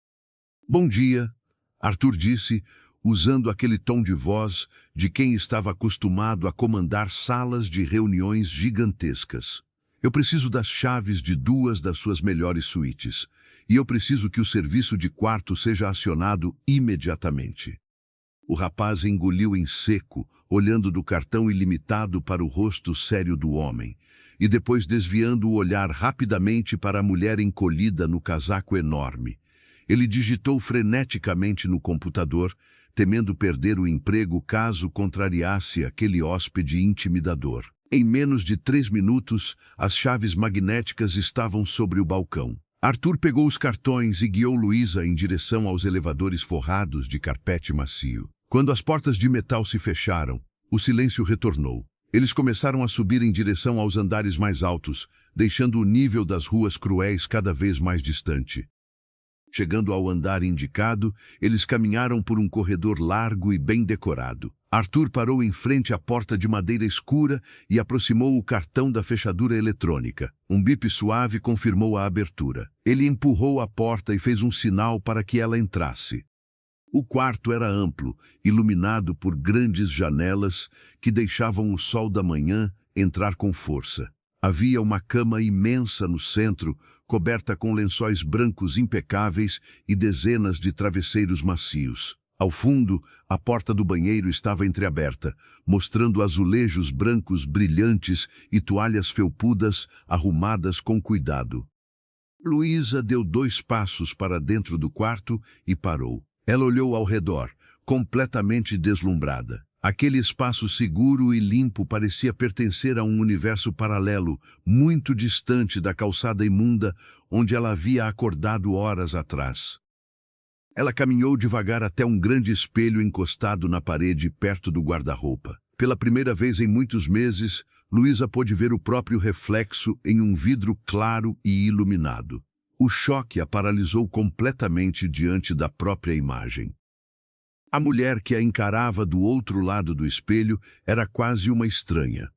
Bom dia, Arthur disse, usando aquele tom de voz de quem estava acostumado a comandar salas de reuniões gigantescas. Eu preciso das chaves de 2 das suas melhores suítes, e eu preciso que o serviço de quarto seja acionado imediatamente. O rapaz engoliu em seco, olhando do cartão ilimitado para o rosto sério do homem, e depois desviando o olhar rapidamente para a mulher encolhida no casaco enorme. Ele digitou freneticamente no computador, temendo perder o emprego caso contrariasse aquele hóspede intimidador. Em menos de 3 minutos, as chaves magnéticas estavam sobre o balcão. Arthur pegou os cartões e guiou Luísa em direção aos elevadores forrados de carpete macio. Quando as portas de metal se fecharam, o silêncio retornou. Eles começaram a subir em direção aos andares mais altos, deixando o nível das ruas cruéis cada vez mais distante. Chegando ao andar indicado, eles caminharam por um corredor largo e bem decorado. Arthur parou em frente à porta de madeira escura e aproximou o cartão da fechadura eletrônica. Um bip suave confirmou a abertura. Ele empurrou a porta e fez um sinal para que ela entrasse. O quarto era amplo, iluminado por grandes janelas que deixavam o sol da manhã entrar com força. Havia uma cama imensa no centro, coberta com lençóis brancos impecáveis e dezenas de travesseiros macios. Ao fundo, a porta do banheiro estava entreaberta, mostrando azulejos brancos brilhantes e toalhas felpudas arrumadas com cuidado. Luísa deu 2 passos para dentro do quarto e parou. Ela olhou ao redor, completamente deslumbrada. Aquele espaço seguro e limpo parecia pertencer a um universo paralelo, muito distante da calçada imunda onde ela havia acordado horas atrás. Ela caminhou devagar até um grande espelho encostado na parede perto do guarda-roupa. Pela primeira vez em muitos meses, Luísa pôde ver o próprio reflexo em um vidro claro e iluminado. O choque a paralisou completamente diante da própria imagem. A mulher que a encarava do outro lado do espelho era quase uma estranha.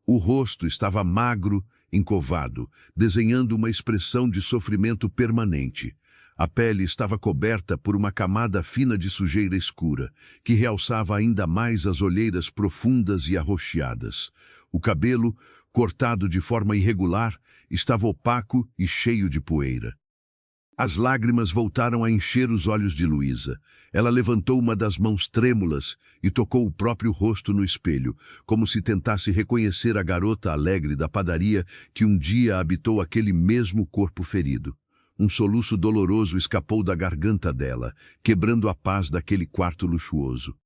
O rosto estava magro, encovado, desenhando uma expressão de sofrimento permanente. A pele estava coberta por uma camada fina de sujeira escura, que realçava ainda mais as olheiras profundas e arroxeadas. O cabelo, cortado de forma irregular, estava opaco e cheio de poeira. As lágrimas voltaram a encher os olhos de Luísa. Ela levantou uma das mãos trêmulas e tocou o próprio rosto no espelho, como se tentasse reconhecer a garota alegre da padaria que um dia habitou aquele mesmo corpo ferido. Um soluço doloroso escapou da garganta dela, quebrando a paz daquele quarto luxuoso.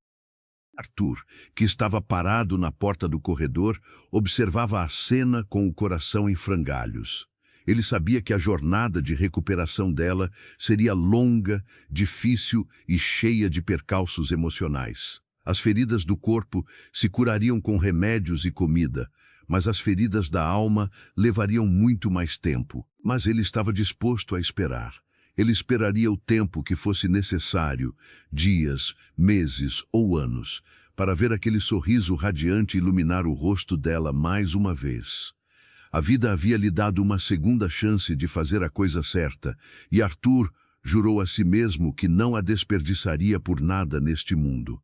Arthur, que estava parado na porta do corredor, observava a cena com o coração em frangalhos. Ele sabia que a jornada de recuperação dela seria longa, difícil e cheia de percalços emocionais. As feridas do corpo se curariam com remédios e comida, mas as feridas da alma levariam muito mais tempo. Mas ele estava disposto a esperar. Ele esperaria o tempo que fosse necessário, dias, meses ou anos, para ver aquele sorriso radiante iluminar o rosto dela mais uma vez. A vida havia lhe dado uma segunda chance de fazer a coisa certa, e Arthur jurou a si mesmo que não a desperdiçaria por nada neste mundo.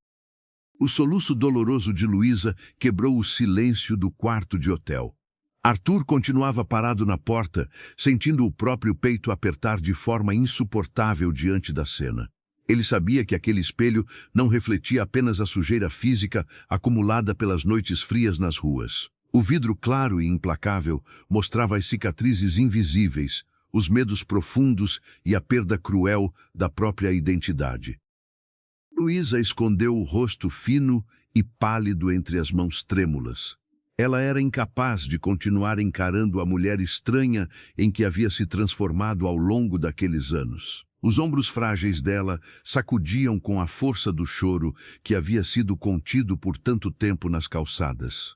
O soluço doloroso de Luísa quebrou o silêncio do quarto de hotel. Arthur continuava parado na porta, sentindo o próprio peito apertar de forma insuportável diante da cena. Ele sabia que aquele espelho não refletia apenas a sujeira física acumulada pelas noites frias nas ruas. O vidro claro e implacável mostrava as cicatrizes invisíveis, os medos profundos e a perda cruel da própria identidade. Luísa escondeu o rosto fino e pálido entre as mãos trêmulas. Ela era incapaz de continuar encarando a mulher estranha em que havia se transformado ao longo daqueles anos. Os ombros frágeis dela sacudiam com a força do choro que havia sido contido por tanto tempo nas calçadas.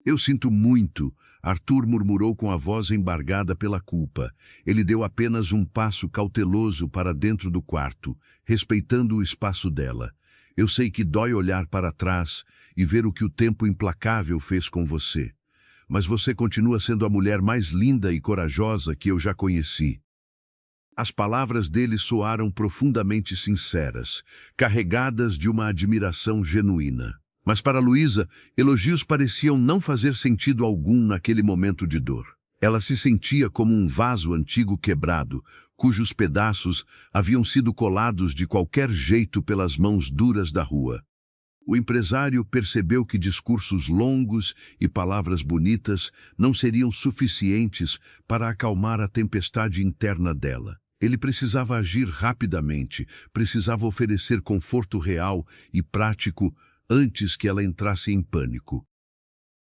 Eu sinto muito, Arthur murmurou com a voz embargada pela culpa. Ele deu apenas um passo cauteloso para dentro do quarto, respeitando o espaço dela. Eu sei que dói olhar para trás e ver o que o tempo implacável fez com você. Mas você continua sendo a mulher mais linda e corajosa que eu já conheci. As palavras dele soaram profundamente sinceras, carregadas de uma admiração genuína. Mas para Luísa, elogios pareciam não fazer sentido algum naquele momento de dor. Ela se sentia como um vaso antigo quebrado, cujos pedaços haviam sido colados de qualquer jeito pelas mãos duras da rua. O empresário percebeu que discursos longos e palavras bonitas não seriam suficientes para acalmar a tempestade interna dela. Ele precisava agir rapidamente, precisava oferecer conforto real e prático antes que ela entrasse em pânico.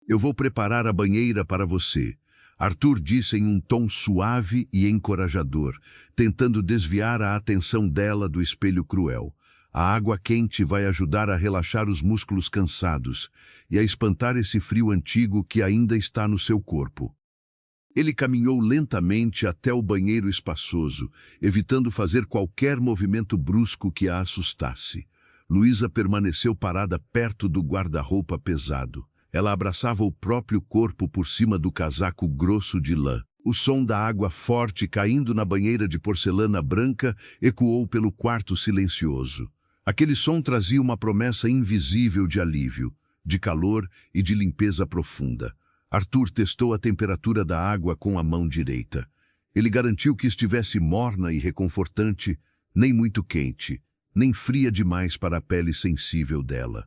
Eu vou preparar a banheira para você, Arthur disse em um tom suave e encorajador, tentando desviar a atenção dela do espelho cruel. A água quente vai ajudar a relaxar os músculos cansados e a espantar esse frio antigo que ainda está no seu corpo. Ele caminhou lentamente até o banheiro espaçoso, evitando fazer qualquer movimento brusco que a assustasse. Luísa permaneceu parada perto do guarda-roupa pesado. Ela abraçava o próprio corpo por cima do casaco grosso de lã. O som da água forte caindo na banheira de porcelana branca ecoou pelo quarto silencioso. Aquele som trazia uma promessa invisível de alívio, de calor e de limpeza profunda. Arthur testou a temperatura da água com a mão direita. Ele garantiu que estivesse morna e reconfortante, nem muito quente, nem fria demais para a pele sensível dela.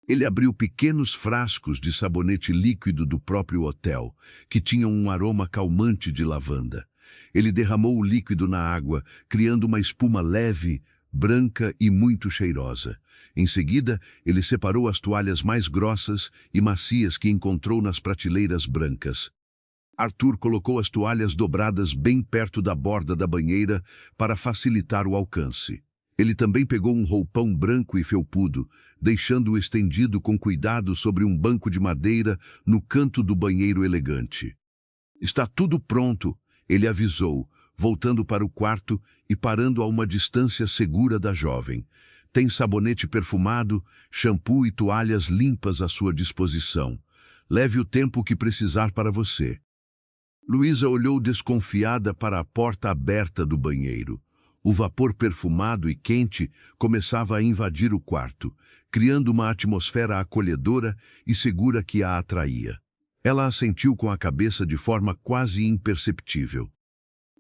Ele abriu pequenos frascos de sabonete líquido do próprio hotel, que tinham um aroma calmante de lavanda. Ele derramou o líquido na água, criando uma espuma leve, branca e muito cheirosa. Em seguida, ele separou as toalhas mais grossas e macias que encontrou nas prateleiras brancas. Arthur colocou as toalhas dobradas bem perto da borda da banheira para facilitar o alcance. Ele também pegou um roupão branco e felpudo, deixando-o estendido com cuidado sobre um banco de madeira no canto do banheiro elegante. Está tudo pronto, ele avisou, voltando para o quarto e parando a uma distância segura da jovem. Tem sabonete perfumado, shampoo e toalhas limpas à sua disposição. Leve o tempo que precisar para você. Luísa olhou desconfiada para a porta aberta do banheiro. O vapor perfumado e quente começava a invadir o quarto, criando uma atmosfera acolhedora e segura que a atraía. Ela assentiu com a cabeça de forma quase imperceptível.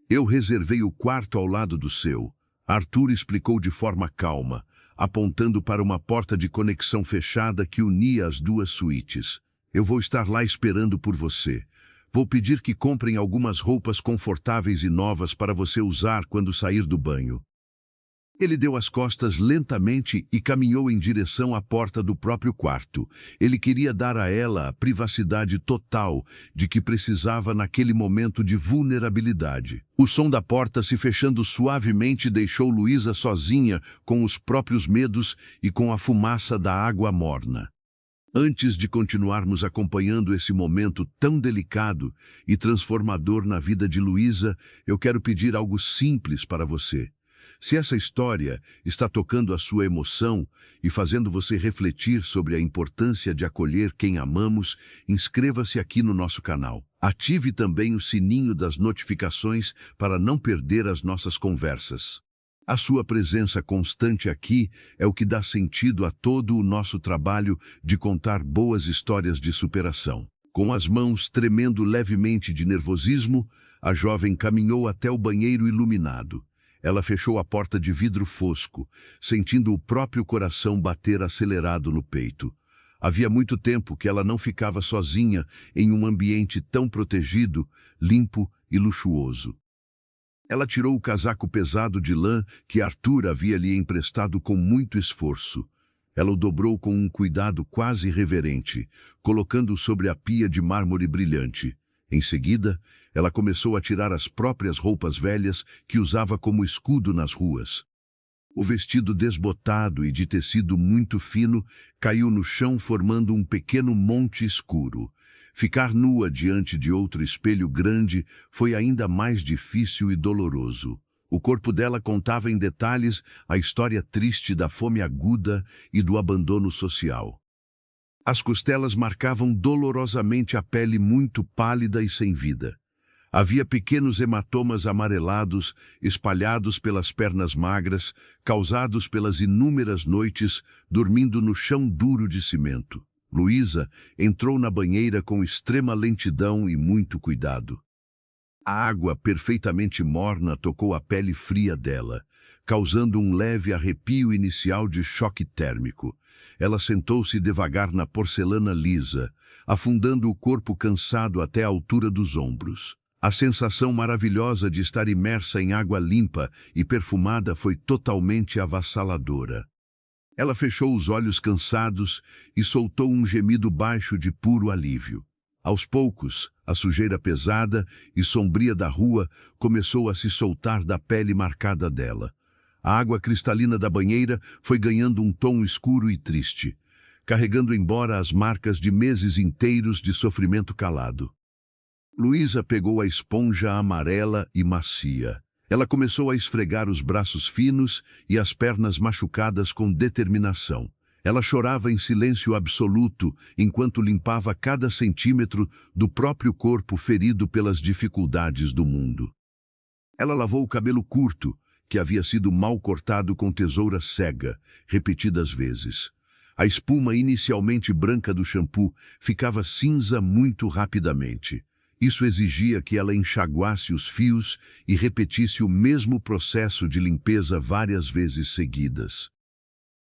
Eu reservei o quarto ao lado do seu, Arthur explicou de forma calma, apontando para uma porta de conexão fechada que unia as duas suítes. Eu vou estar lá esperando por você. Vou pedir que comprem algumas roupas confortáveis e novas para você usar quando sair do banho. Ele deu as costas lentamente e caminhou em direção à porta do próprio quarto. Ele queria dar a ela a privacidade total de que precisava naquele momento de vulnerabilidade. O som da porta se fechando suavemente deixou Luísa sozinha com os próprios medos e com a fumaça da água morna. Antes de continuarmos acompanhando esse momento tão delicado e transformador na vida de Luísa, eu quero pedir algo simples para você. Se essa história está tocando a sua emoção e fazendo você refletir sobre a importância de acolher quem amamos, inscreva-se aqui no nosso canal. Ative também o sininho das notificações para não perder as nossas conversas. A sua presença constante aqui é o que dá sentido a todo o nosso trabalho de contar boas histórias de superação. Com as mãos tremendo levemente de nervosismo, a jovem caminhou até o banheiro iluminado. Ela fechou a porta de vidro fosco, sentindo o próprio coração bater acelerado no peito. Havia muito tempo que ela não ficava sozinha em um ambiente tão protegido, limpo e luxuoso. Ela tirou o casaco pesado de lã que Arthur havia lhe emprestado com muito esforço. Ela o dobrou com um cuidado quase reverente, colocando-o sobre a pia de mármore brilhante. Em seguida, ela começou a tirar as próprias roupas velhas que usava como escudo nas ruas. O vestido desbotado e de tecido muito fino caiu no chão formando um pequeno monte escuro. Ficar nua diante de outro espelho grande foi ainda mais difícil e doloroso. O corpo dela contava em detalhes a história triste da fome aguda e do abandono social. As costelas marcavam dolorosamente a pele muito pálida e sem vida. Havia pequenos hematomas amarelados, espalhados pelas pernas magras, causados pelas inúmeras noites dormindo no chão duro de cimento. Luísa entrou na banheira com extrema lentidão e muito cuidado. A água perfeitamente morna tocou a pele fria dela, causando um leve arrepio inicial de choque térmico. Ela sentou-se devagar na porcelana lisa, afundando o corpo cansado até a altura dos ombros. A sensação maravilhosa de estar imersa em água limpa e perfumada foi totalmente avassaladora. Ela fechou os olhos cansados e soltou um gemido baixo de puro alívio. Aos poucos, a sujeira pesada e sombria da rua começou a se soltar da pele marcada dela. A água cristalina da banheira foi ganhando um tom escuro e triste, carregando embora as marcas de meses inteiros de sofrimento calado. Luísa pegou a esponja amarela e macia. Ela começou a esfregar os braços finos e as pernas machucadas com determinação. Ela chorava em silêncio absoluto enquanto limpava cada centímetro do próprio corpo ferido pelas dificuldades do mundo. Ela lavou o cabelo curto, que havia sido mal cortado com tesoura cega, repetidas vezes. A espuma inicialmente branca do shampoo ficava cinza muito rapidamente. Isso exigia que ela enxaguasse os fios e repetisse o mesmo processo de limpeza várias vezes seguidas.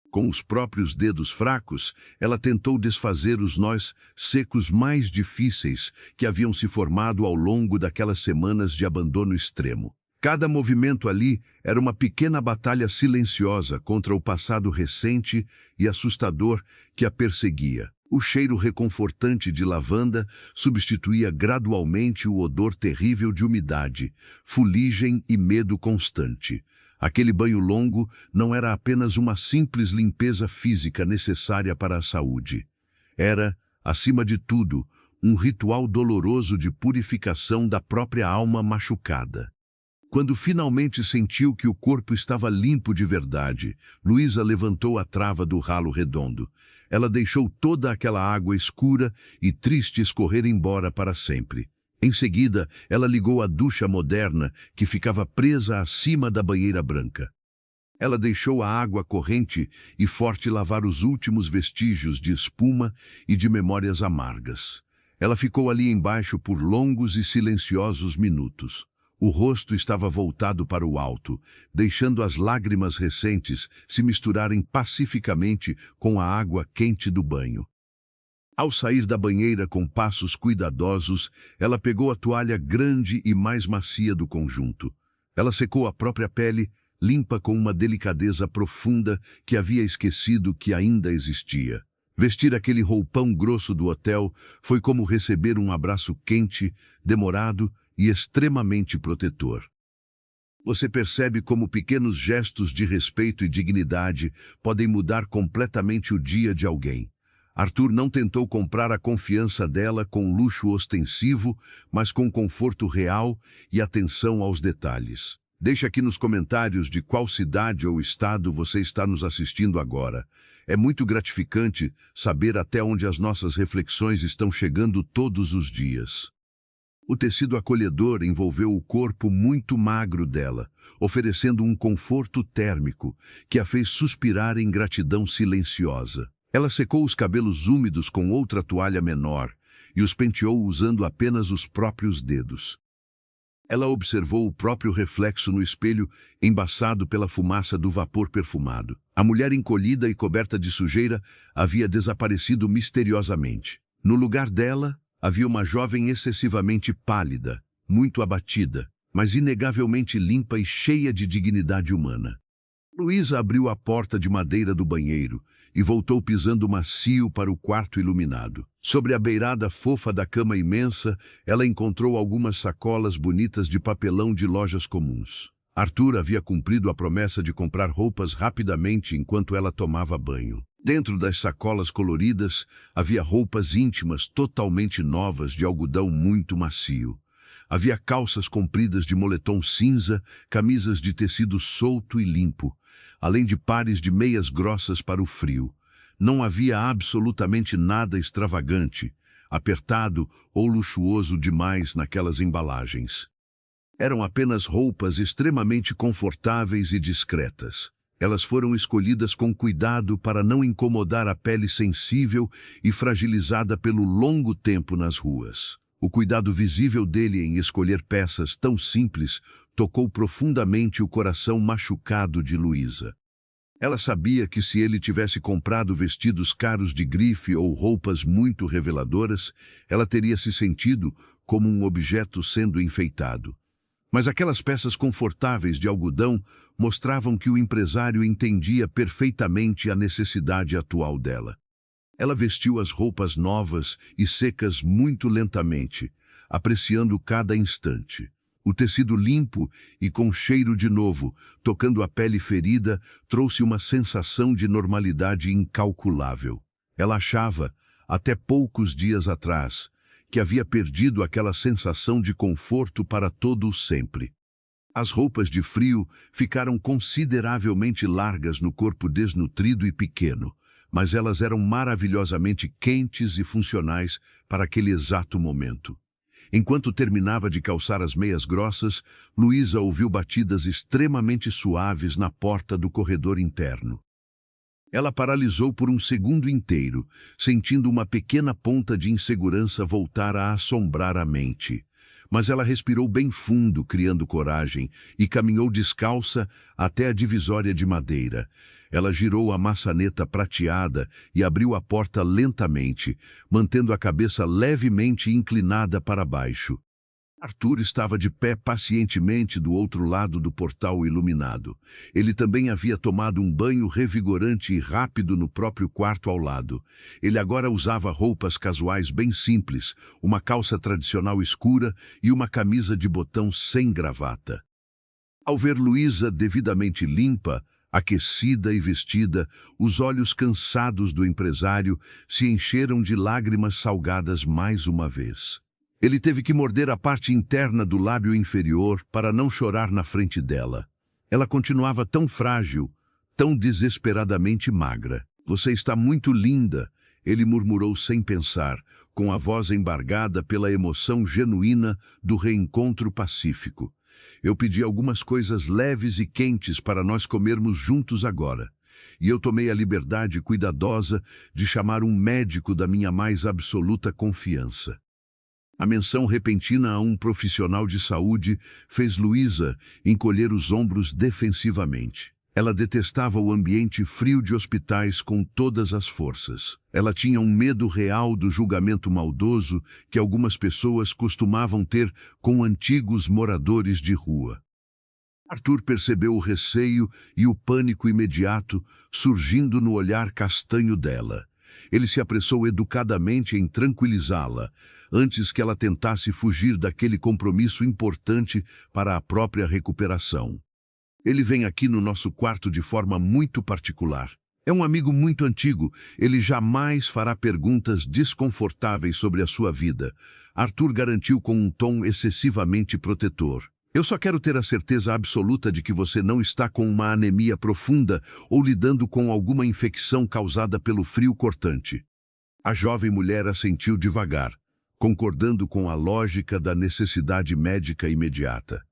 Com os próprios dedos fracos, ela tentou desfazer os nós secos mais difíceis que haviam se formado ao longo daquelas semanas de abandono extremo. Cada movimento ali era uma pequena batalha silenciosa contra o passado recente e assustador que a perseguia. O cheiro reconfortante de lavanda substituía gradualmente o odor terrível de umidade, fuligem e medo constante. Aquele banho longo não era apenas uma simples limpeza física necessária para a saúde. Era, acima de tudo, um ritual doloroso de purificação da própria alma machucada. Quando finalmente sentiu que o corpo estava limpo de verdade, Luísa levantou a trava do ralo redondo. Ela deixou toda aquela água escura e triste escorrer embora para sempre. Em seguida, ela ligou a ducha moderna, que ficava presa acima da banheira branca. Ela deixou a água corrente e forte lavar os últimos vestígios de espuma e de memórias amargas. Ela ficou ali embaixo por longos e silenciosos minutos. O rosto estava voltado para o alto, deixando as lágrimas recentes se misturarem pacificamente com a água quente do banho. Ao sair da banheira com passos cuidadosos, ela pegou a toalha grande e mais macia do conjunto. Ela secou a própria pele, limpa com uma delicadeza profunda que havia esquecido que ainda existia. Vestir aquele roupão grosso do hotel foi como receber um abraço quente, demorado e extremamente protetor. Você percebe como pequenos gestos de respeito e dignidade podem mudar completamente o dia de alguém. Arthur não tentou comprar a confiança dela com luxo ostensivo, mas com conforto real e atenção aos detalhes. Deixe aqui nos comentários de qual cidade ou estado você está nos assistindo agora. É muito gratificante saber até onde as nossas reflexões estão chegando todos os dias. O tecido acolhedor envolveu o corpo muito magro dela, oferecendo um conforto térmico que a fez suspirar em gratidão silenciosa. Ela secou os cabelos úmidos com outra toalha menor e os penteou usando apenas os próprios dedos. Ela observou o próprio reflexo no espelho, embaçado pela fumaça do vapor perfumado. A mulher encolhida e coberta de sujeira havia desaparecido misteriosamente. No lugar dela, havia uma jovem excessivamente pálida, muito abatida, mas inegavelmente limpa e cheia de dignidade humana. Luísa abriu a porta de madeira do banheiro e voltou pisando macio para o quarto iluminado. Sobre a beirada fofa da cama imensa, ela encontrou algumas sacolas bonitas de papelão de lojas comuns. Arthur havia cumprido a promessa de comprar roupas rapidamente enquanto ela tomava banho. Dentro das sacolas coloridas, havia roupas íntimas totalmente novas de algodão muito macio. Havia calças compridas de moletom cinza, camisas de tecido solto e limpo, além de pares de meias grossas para o frio. Não havia absolutamente nada extravagante, apertado ou luxuoso demais naquelas embalagens. Eram apenas roupas extremamente confortáveis e discretas. Elas foram escolhidas com cuidado para não incomodar a pele sensível e fragilizada pelo longo tempo nas ruas. O cuidado visível dele em escolher peças tão simples tocou profundamente o coração machucado de Luísa. Ela sabia que se ele tivesse comprado vestidos caros de grife ou roupas muito reveladoras, ela teria se sentido como um objeto sendo enfeitado. Mas aquelas peças confortáveis de algodão mostravam que o empresário entendia perfeitamente a necessidade atual dela. Ela vestiu as roupas novas e secas muito lentamente, apreciando cada instante. O tecido limpo e com cheiro de novo, tocando a pele ferida, trouxe uma sensação de normalidade incalculável. Ela achava, até poucos dias atrás, que havia perdido aquela sensação de conforto para todo o sempre. As roupas de frio ficaram consideravelmente largas no corpo desnutrido e pequeno, mas elas eram maravilhosamente quentes e funcionais para aquele exato momento. Enquanto terminava de calçar as meias grossas, Luísa ouviu batidas extremamente suaves na porta do corredor interno. Ela paralisou por um segundo inteiro, sentindo uma pequena ponta de insegurança voltar a assombrar a mente. Mas ela respirou bem fundo, criando coragem, e caminhou descalça até a divisória de madeira. Ela girou a maçaneta prateada e abriu a porta lentamente, mantendo a cabeça levemente inclinada para baixo. Arthur estava de pé pacientemente do outro lado do portal iluminado. Ele também havia tomado um banho revigorante e rápido no próprio quarto ao lado. Ele agora usava roupas casuais bem simples, uma calça tradicional escura e uma camisa de botão sem gravata. Ao ver Luísa devidamente limpa, aquecida e vestida, os olhos cansados do empresário se encheram de lágrimas salgadas mais uma vez. Ele teve que morder a parte interna do lábio inferior para não chorar na frente dela. Ela continuava tão frágil, tão desesperadamente magra. "Você está muito linda", Ele murmurou sem pensar, com a voz embargada pela emoção genuína do reencontro pacífico. Eu pedi algumas coisas leves e quentes para nós comermos juntos agora. E eu tomei a liberdade cuidadosa de chamar um médico da minha mais absoluta confiança. A menção repentina a um profissional de saúde fez Luísa encolher os ombros defensivamente. Ela detestava o ambiente frio de hospitais com todas as forças. Ela tinha um medo real do julgamento maldoso que algumas pessoas costumavam ter com antigos moradores de rua. Arthur percebeu o receio e o pânico imediato surgindo no olhar castanho dela. Ele se apressou educadamente em tranquilizá-la, antes que ela tentasse fugir daquele compromisso importante para a própria recuperação. Ele vem aqui no nosso quarto de forma muito particular. É um amigo muito antigo, ele jamais fará perguntas desconfortáveis sobre a sua vida. Arthur garantiu com um tom excessivamente protetor. Eu só quero ter a certeza absoluta de que você não está com uma anemia profunda ou lidando com alguma infecção causada pelo frio cortante. A jovem mulher assentiu devagar, concordando com a lógica da necessidade médica imediata.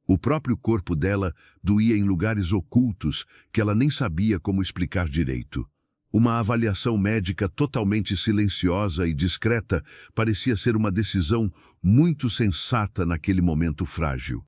O próprio corpo dela doía em lugares ocultos que ela nem sabia como explicar direito. Uma avaliação médica totalmente silenciosa e discreta parecia ser uma decisão muito sensata naquele momento frágil.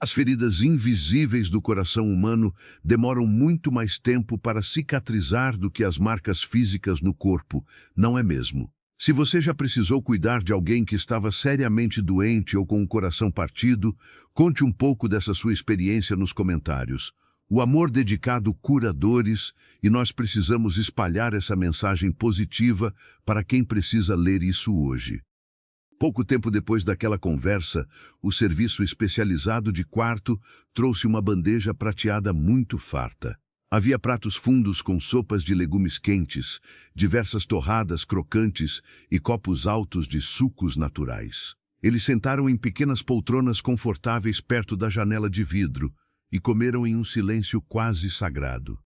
As feridas invisíveis do coração humano demoram muito mais tempo para cicatrizar do que as marcas físicas no corpo, não é mesmo? Se você já precisou cuidar de alguém que estava seriamente doente ou com o coração partido, conte um pouco dessa sua experiência nos comentários. O amor dedicado cura dores e nós precisamos espalhar essa mensagem positiva para quem precisa ler isso hoje. Pouco tempo depois daquela conversa, o serviço especializado de quarto trouxe uma bandeja prateada muito farta. Havia pratos fundos com sopas de legumes quentes, diversas torradas crocantes e copos altos de sucos naturais. Eles sentaram em pequenas poltronas confortáveis perto da janela de vidro e comeram em um silêncio quase sagrado.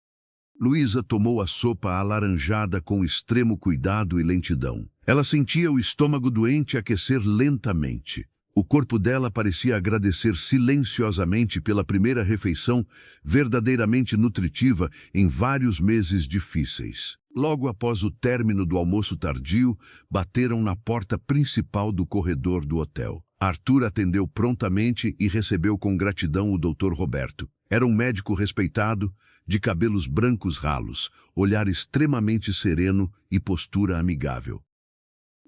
Luísa tomou a sopa alaranjada com extremo cuidado e lentidão. Ela sentia o estômago doente aquecer lentamente. O corpo dela parecia agradecer silenciosamente pela primeira refeição verdadeiramente nutritiva em vários meses difíceis. Logo após o término do almoço tardio, bateram na porta principal do corredor do hotel. Arthur atendeu prontamente e recebeu com gratidão o Dr. Roberto. Era um médico respeitado, de cabelos brancos ralos, olhar extremamente sereno e postura amigável.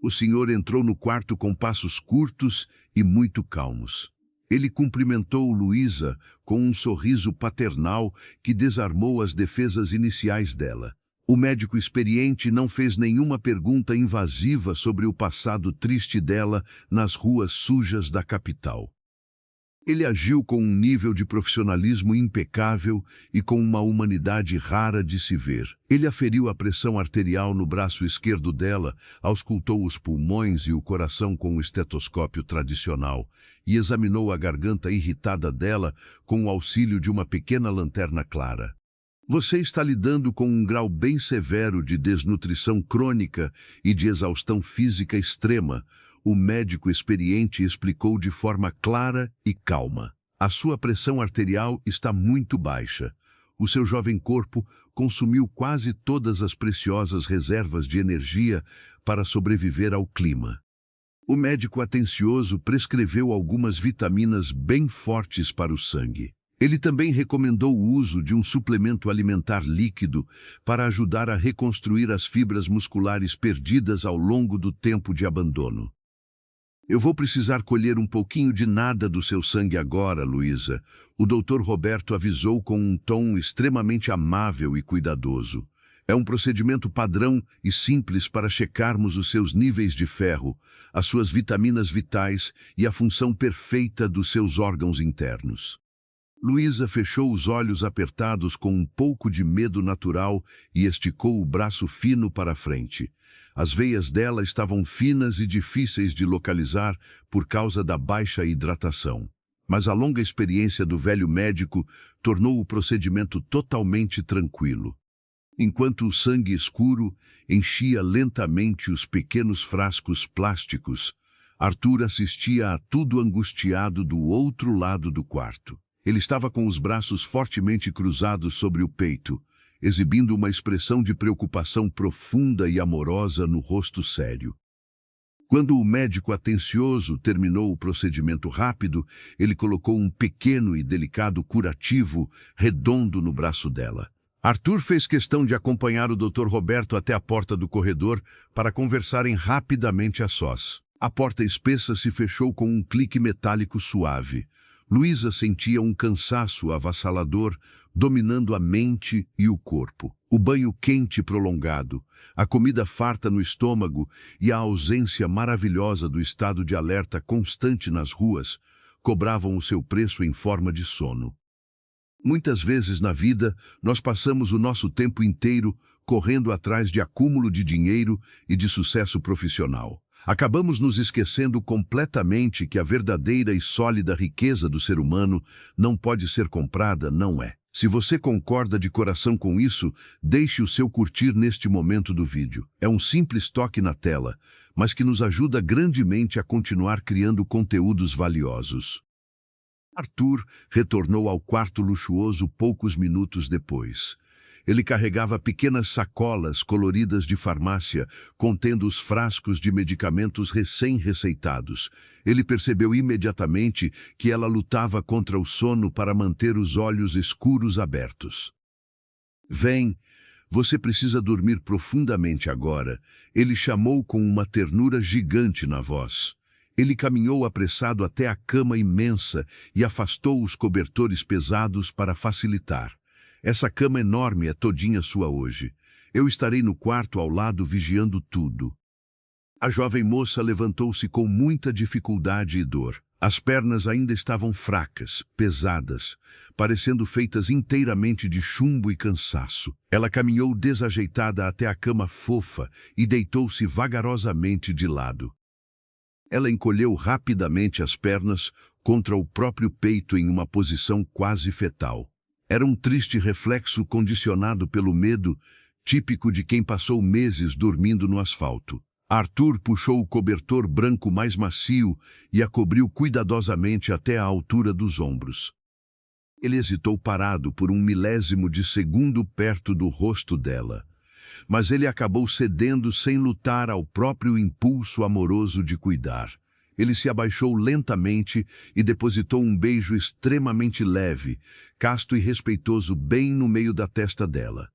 O senhor entrou no quarto com passos curtos e muito calmos. Ele cumprimentou Luísa com um sorriso paternal que desarmou as defesas iniciais dela. O médico experiente não fez nenhuma pergunta invasiva sobre o passado triste dela nas ruas sujas da capital. Ele agiu com um nível de profissionalismo impecável e com uma humanidade rara de se ver. Ele aferiu a pressão arterial no braço esquerdo dela, auscultou os pulmões e o coração com o estetoscópio tradicional e examinou a garganta irritada dela com o auxílio de uma pequena lanterna clara. Você está lidando com um grau bem severo de desnutrição crônica e de exaustão física extrema, o médico experiente explicou de forma clara e calma. A sua pressão arterial está muito baixa. O seu jovem corpo consumiu quase todas as preciosas reservas de energia para sobreviver ao clima. O médico atencioso prescreveu algumas vitaminas bem fortes para o sangue. Ele também recomendou o uso de um suplemento alimentar líquido para ajudar a reconstruir as fibras musculares perdidas ao longo do tempo de abandono. Eu vou precisar colher um pouquinho de nada do seu sangue agora, Luísa. O Dr. Roberto avisou com um tom extremamente amável e cuidadoso. É um procedimento padrão e simples para checarmos os seus níveis de ferro, as suas vitaminas vitais e a função perfeita dos seus órgãos internos. Luísa fechou os olhos apertados com um pouco de medo natural e esticou o braço fino para a frente. As veias dela estavam finas e difíceis de localizar por causa da baixa hidratação. Mas a longa experiência do velho médico tornou o procedimento totalmente tranquilo. Enquanto o sangue escuro enchia lentamente os pequenos frascos plásticos, Arthur assistia a tudo angustiado do outro lado do quarto. Ele estava com os braços fortemente cruzados sobre o peito, exibindo uma expressão de preocupação profunda e amorosa no rosto sério. Quando o médico atencioso terminou o procedimento rápido, ele colocou um pequeno e delicado curativo redondo no braço dela. Arthur fez questão de acompanhar o Dr. Roberto até a porta do corredor para conversarem rapidamente a sós. A porta espessa se fechou com um clique metálico suave. Luísa sentia um cansaço avassalador, dominando a mente e o corpo. O banho quente prolongado, a comida farta no estômago e a ausência maravilhosa do estado de alerta constante nas ruas cobravam o seu preço em forma de sono. Muitas vezes na vida, nós passamos o nosso tempo inteiro correndo atrás de acúmulo de dinheiro e de sucesso profissional. Acabamos nos esquecendo completamente que a verdadeira e sólida riqueza do ser humano não pode ser comprada, não é? Se você concorda de coração com isso, deixe o seu curtir neste momento do vídeo. É um simples toque na tela, mas que nos ajuda grandemente a continuar criando conteúdos valiosos. Arthur retornou ao quarto luxuoso poucos minutos depois. Ele carregava pequenas sacolas coloridas de farmácia, contendo os frascos de medicamentos recém-receitados. Ele percebeu imediatamente que ela lutava contra o sono para manter os olhos escuros abertos. "Vem, você precisa dormir profundamente agora", ele chamou com uma ternura gigante na voz. Ele caminhou apressado até a cama imensa e afastou os cobertores pesados para facilitar. "Essa cama enorme é todinha sua hoje. Eu estarei no quarto ao lado vigiando tudo." A jovem moça levantou-se com muita dificuldade e dor. As pernas ainda estavam fracas, pesadas, parecendo feitas inteiramente de chumbo e cansaço. Ela caminhou desajeitada até a cama fofa e deitou-se vagarosamente de lado. Ela encolheu rapidamente as pernas contra o próprio peito em uma posição quase fetal. Era um triste reflexo condicionado pelo medo, típico de quem passou meses dormindo no asfalto. Arthur puxou o cobertor branco mais macio e a cobriu cuidadosamente até a altura dos ombros. Ele hesitou parado por um milésimo de segundo perto do rosto dela, mas ele acabou cedendo sem lutar ao próprio impulso amoroso de cuidar. Ele se abaixou lentamente e depositou um beijo extremamente leve, casto e respeitoso bem no meio da testa dela.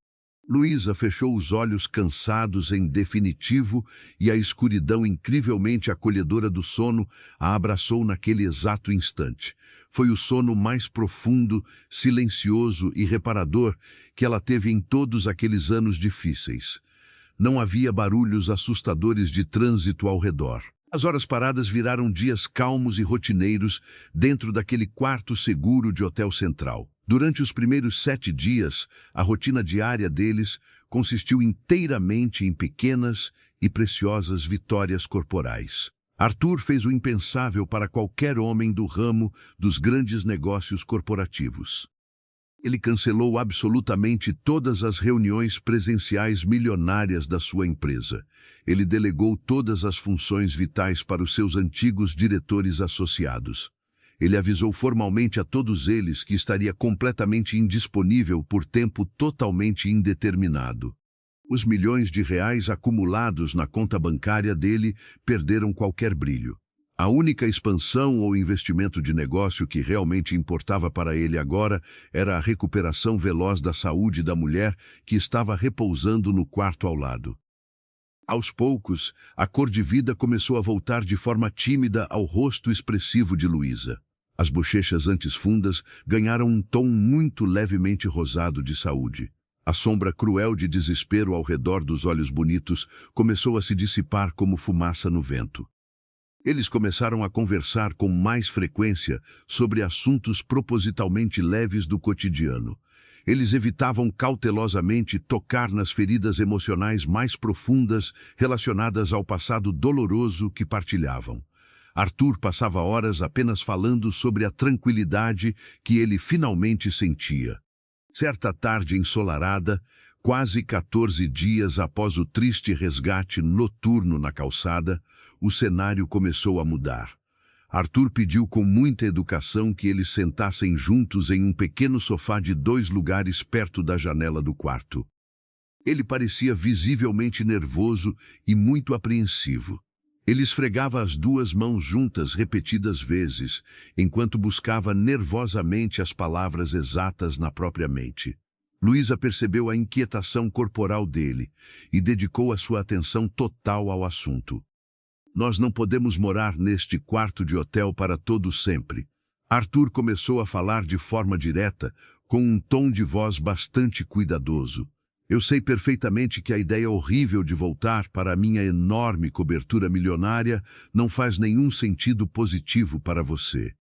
Luísa fechou os olhos cansados em definitivo e a escuridão incrivelmente acolhedora do sono a abraçou naquele exato instante. Foi o sono mais profundo, silencioso e reparador que ela teve em todos aqueles anos difíceis. Não havia barulhos assustadores de trânsito ao redor. As horas paradas viraram dias calmos e rotineiros dentro daquele quarto seguro de hotel central. Durante os primeiros 7 dias, a rotina diária deles consistiu inteiramente em pequenas e preciosas vitórias corporais. Arthur fez o impensável para qualquer homem do ramo dos grandes negócios corporativos. Ele cancelou absolutamente todas as reuniões presenciais milionárias da sua empresa. Ele delegou todas as funções vitais para os seus antigos diretores associados. Ele avisou formalmente a todos eles que estaria completamente indisponível por tempo totalmente indeterminado. Os milhões de reais acumulados na conta bancária dele perderam qualquer brilho. A única expansão ou investimento de negócio que realmente importava para ele agora era a recuperação veloz da saúde da mulher que estava repousando no quarto ao lado. Aos poucos, a cor de vida começou a voltar de forma tímida ao rosto expressivo de Luísa. As bochechas antes fundas ganharam um tom muito levemente rosado de saúde. A sombra cruel de desespero ao redor dos olhos bonitos começou a se dissipar como fumaça no vento. Eles começaram a conversar com mais frequência sobre assuntos propositalmente leves do cotidiano. Eles evitavam cautelosamente tocar nas feridas emocionais mais profundas relacionadas ao passado doloroso que partilhavam. Arthur passava horas apenas falando sobre a tranquilidade que ele finalmente sentia. Certa tarde ensolarada, Quase 14 dias após o triste resgate noturno na calçada, o cenário começou a mudar. Arthur pediu com muita educação que eles sentassem juntos em um pequeno sofá de 2 lugares perto da janela do quarto. Ele parecia visivelmente nervoso e muito apreensivo. Ele esfregava as 2 mãos juntas repetidas vezes, enquanto buscava nervosamente as palavras exatas na própria mente. Luísa percebeu a inquietação corporal dele e dedicou a sua atenção total ao assunto. Nós não podemos morar neste quarto de hotel para todo sempre. Arthur começou a falar de forma direta, com um tom de voz bastante cuidadoso. Eu sei perfeitamente que a ideia horrível de voltar para a minha enorme cobertura milionária não faz nenhum sentido positivo para você.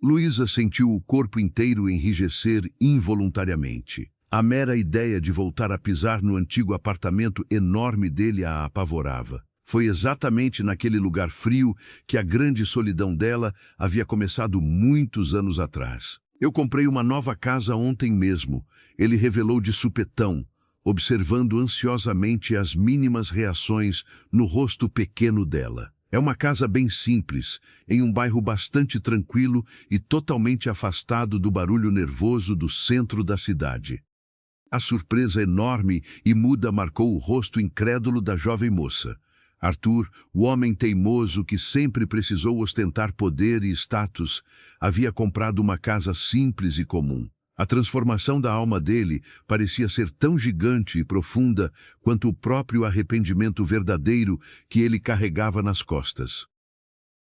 Luísa sentiu o corpo inteiro enrijecer involuntariamente. A mera ideia de voltar a pisar no antigo apartamento enorme dele a apavorava. Foi exatamente naquele lugar frio que a grande solidão dela havia começado muitos anos atrás. Eu comprei uma nova casa ontem mesmo, ele revelou de supetão, observando ansiosamente as mínimas reações no rosto pequeno dela. É uma casa bem simples, em um bairro bastante tranquilo e totalmente afastado do barulho nervoso do centro da cidade. A surpresa enorme e muda marcou o rosto incrédulo da jovem moça. Arthur, o homem teimoso que sempre precisou ostentar poder e status, havia comprado uma casa simples e comum. A transformação da alma dele parecia ser tão gigante e profunda quanto o próprio arrependimento verdadeiro que ele carregava nas costas.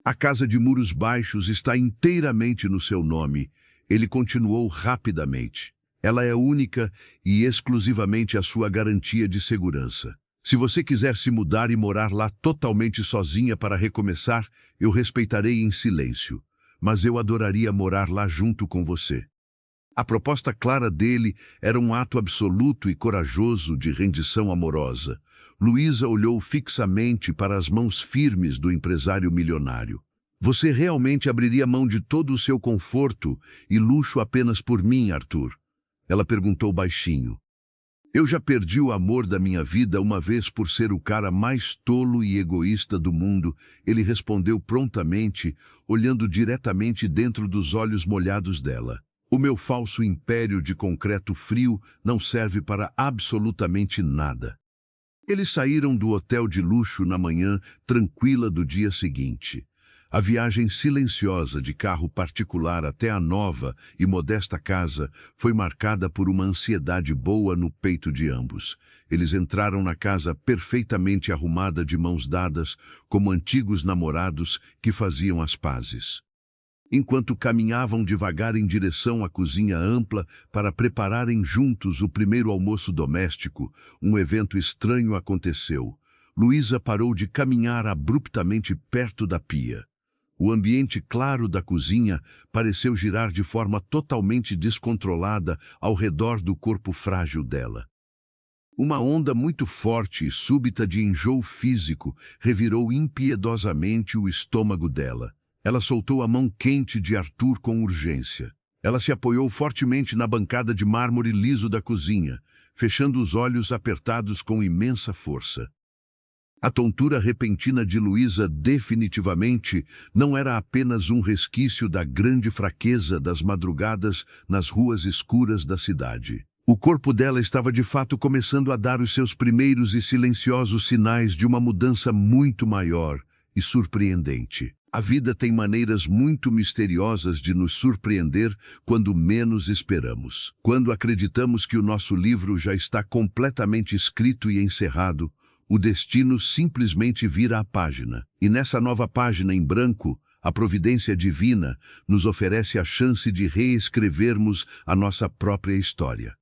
A casa de muros baixos está inteiramente no seu nome, ele continuou rapidamente. Ela é única e exclusivamente a sua garantia de segurança. Se você quiser se mudar e morar lá totalmente sozinha para recomeçar, eu respeitarei em silêncio, mas eu adoraria morar lá junto com você. A proposta clara dele era um ato absoluto e corajoso de rendição amorosa. Luísa olhou fixamente para as mãos firmes do empresário milionário. Você realmente abriria mão de todo o seu conforto e luxo apenas por mim, Arthur? Ela perguntou baixinho. Eu já perdi o amor da minha vida uma vez por ser o cara mais tolo e egoísta do mundo, ele respondeu prontamente, olhando diretamente dentro dos olhos molhados dela. O meu falso império de concreto frio não serve para absolutamente nada. Eles saíram do hotel de luxo na manhã tranquila do dia seguinte. A viagem silenciosa de carro particular até a nova e modesta casa foi marcada por uma ansiedade boa no peito de ambos. Eles entraram na casa perfeitamente arrumada de mãos dadas, como antigos namorados que faziam as pazes. Enquanto caminhavam devagar em direção à cozinha ampla para prepararem juntos o primeiro almoço doméstico, um evento estranho aconteceu. Luísa parou de caminhar abruptamente perto da pia. O ambiente claro da cozinha pareceu girar de forma totalmente descontrolada ao redor do corpo frágil dela. Uma onda muito forte e súbita de enjoo físico revirou impiedosamente o estômago dela. Ela soltou a mão quente de Arthur com urgência. Ela se apoiou fortemente na bancada de mármore liso da cozinha, fechando os olhos apertados com imensa força. A tontura repentina de Luísa definitivamente não era apenas um resquício da grande fraqueza das madrugadas nas ruas escuras da cidade. O corpo dela estava de fato começando a dar os seus primeiros e silenciosos sinais de uma mudança muito maior e surpreendente. A vida tem maneiras muito misteriosas de nos surpreender quando menos esperamos. Quando acreditamos que o nosso livro já está completamente escrito e encerrado, o destino simplesmente vira a página. E nessa nova página em branco, a providência divina nos oferece a chance de reescrevermos a nossa própria história.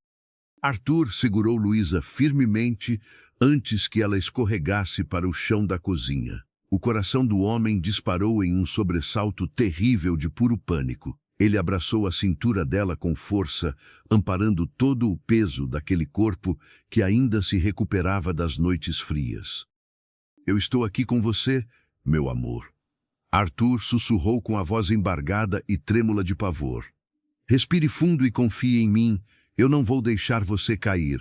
Arthur segurou Luísa firmemente antes que ela escorregasse para o chão da cozinha. O coração do homem disparou em um sobressalto terrível de puro pânico. Ele abraçou a cintura dela com força, amparando todo o peso daquele corpo que ainda se recuperava das noites frias. Eu estou aqui com você, meu amor. Arthur sussurrou com a voz embargada e trêmula de pavor. Respire fundo e confie em mim, eu não vou deixar você cair.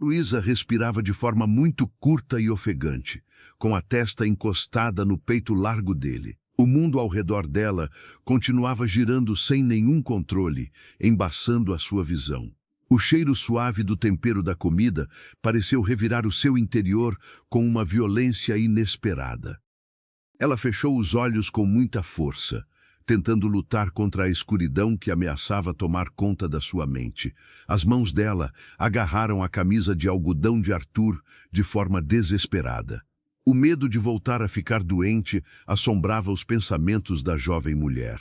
Luísa respirava de forma muito curta e ofegante, com a testa encostada no peito largo dele. O mundo ao redor dela continuava girando sem nenhum controle, embaçando a sua visão. O cheiro suave do tempero da comida pareceu revirar o seu interior com uma violência inesperada. Ela fechou os olhos com muita força, tentando lutar contra a escuridão que ameaçava tomar conta da sua mente. As mãos dela agarraram a camisa de algodão de Arthur de forma desesperada. O medo de voltar a ficar doente assombrava os pensamentos da jovem mulher.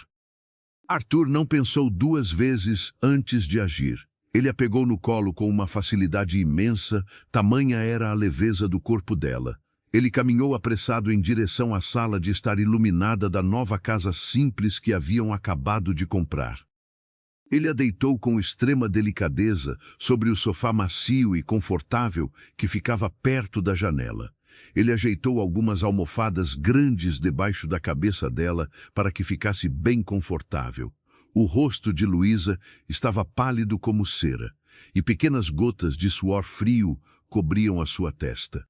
Arthur não pensou duas vezes antes de agir. Ele a pegou no colo com uma facilidade imensa, tamanha era a leveza do corpo dela. Ele caminhou apressado em direção à sala de estar iluminada da nova casa simples que haviam acabado de comprar. Ele a deitou com extrema delicadeza sobre o sofá macio e confortável que ficava perto da janela. Ele ajeitou algumas almofadas grandes debaixo da cabeça dela para que ficasse bem confortável. O rosto de Luísa estava pálido como cera, e pequenas gotas de suor frio cobriam a sua testa.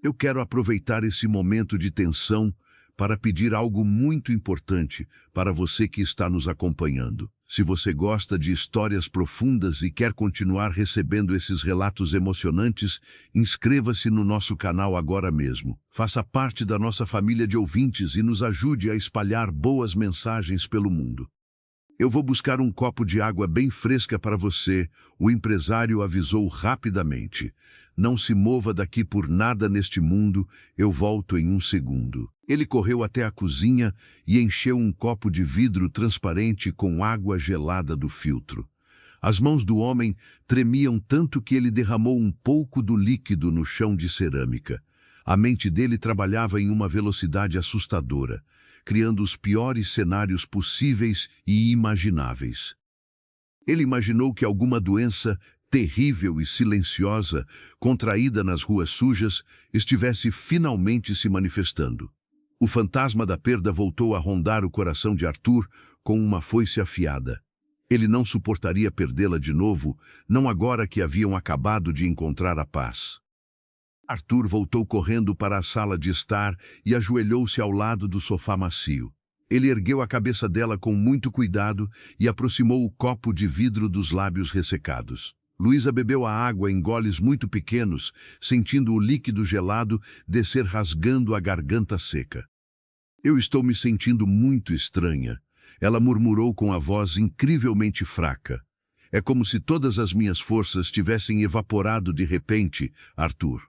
Eu quero aproveitar esse momento de tensão para pedir algo muito importante para você que está nos acompanhando. Se você gosta de histórias profundas e quer continuar recebendo esses relatos emocionantes, inscreva-se no nosso canal agora mesmo. Faça parte da nossa família de ouvintes e nos ajude a espalhar boas mensagens pelo mundo. Eu vou buscar um copo de água bem fresca para você, o empresário avisou rapidamente. Não se mova daqui por nada neste mundo, eu volto em um segundo. Ele correu até a cozinha e encheu um copo de vidro transparente com água gelada do filtro. As mãos do homem tremiam tanto que ele derramou um pouco do líquido no chão de cerâmica. A mente dele trabalhava em uma velocidade assustadora, criando os piores cenários possíveis e imagináveis. Ele imaginou que alguma doença terrível e silenciosa, contraída nas ruas sujas, estivesse finalmente se manifestando. O fantasma da perda voltou a rondar o coração de Arthur com uma foice afiada. Ele não suportaria perdê-la de novo, não agora que haviam acabado de encontrar a paz. Arthur voltou correndo para a sala de estar e ajoelhou-se ao lado do sofá macio. Ele ergueu a cabeça dela com muito cuidado e aproximou o copo de vidro dos lábios ressecados. Luísa bebeu a água em goles muito pequenos, sentindo o líquido gelado descer rasgando a garganta seca. Eu estou me sentindo muito estranha, ela murmurou com a voz incrivelmente fraca. É como se todas as minhas forças tivessem evaporado de repente, Arthur.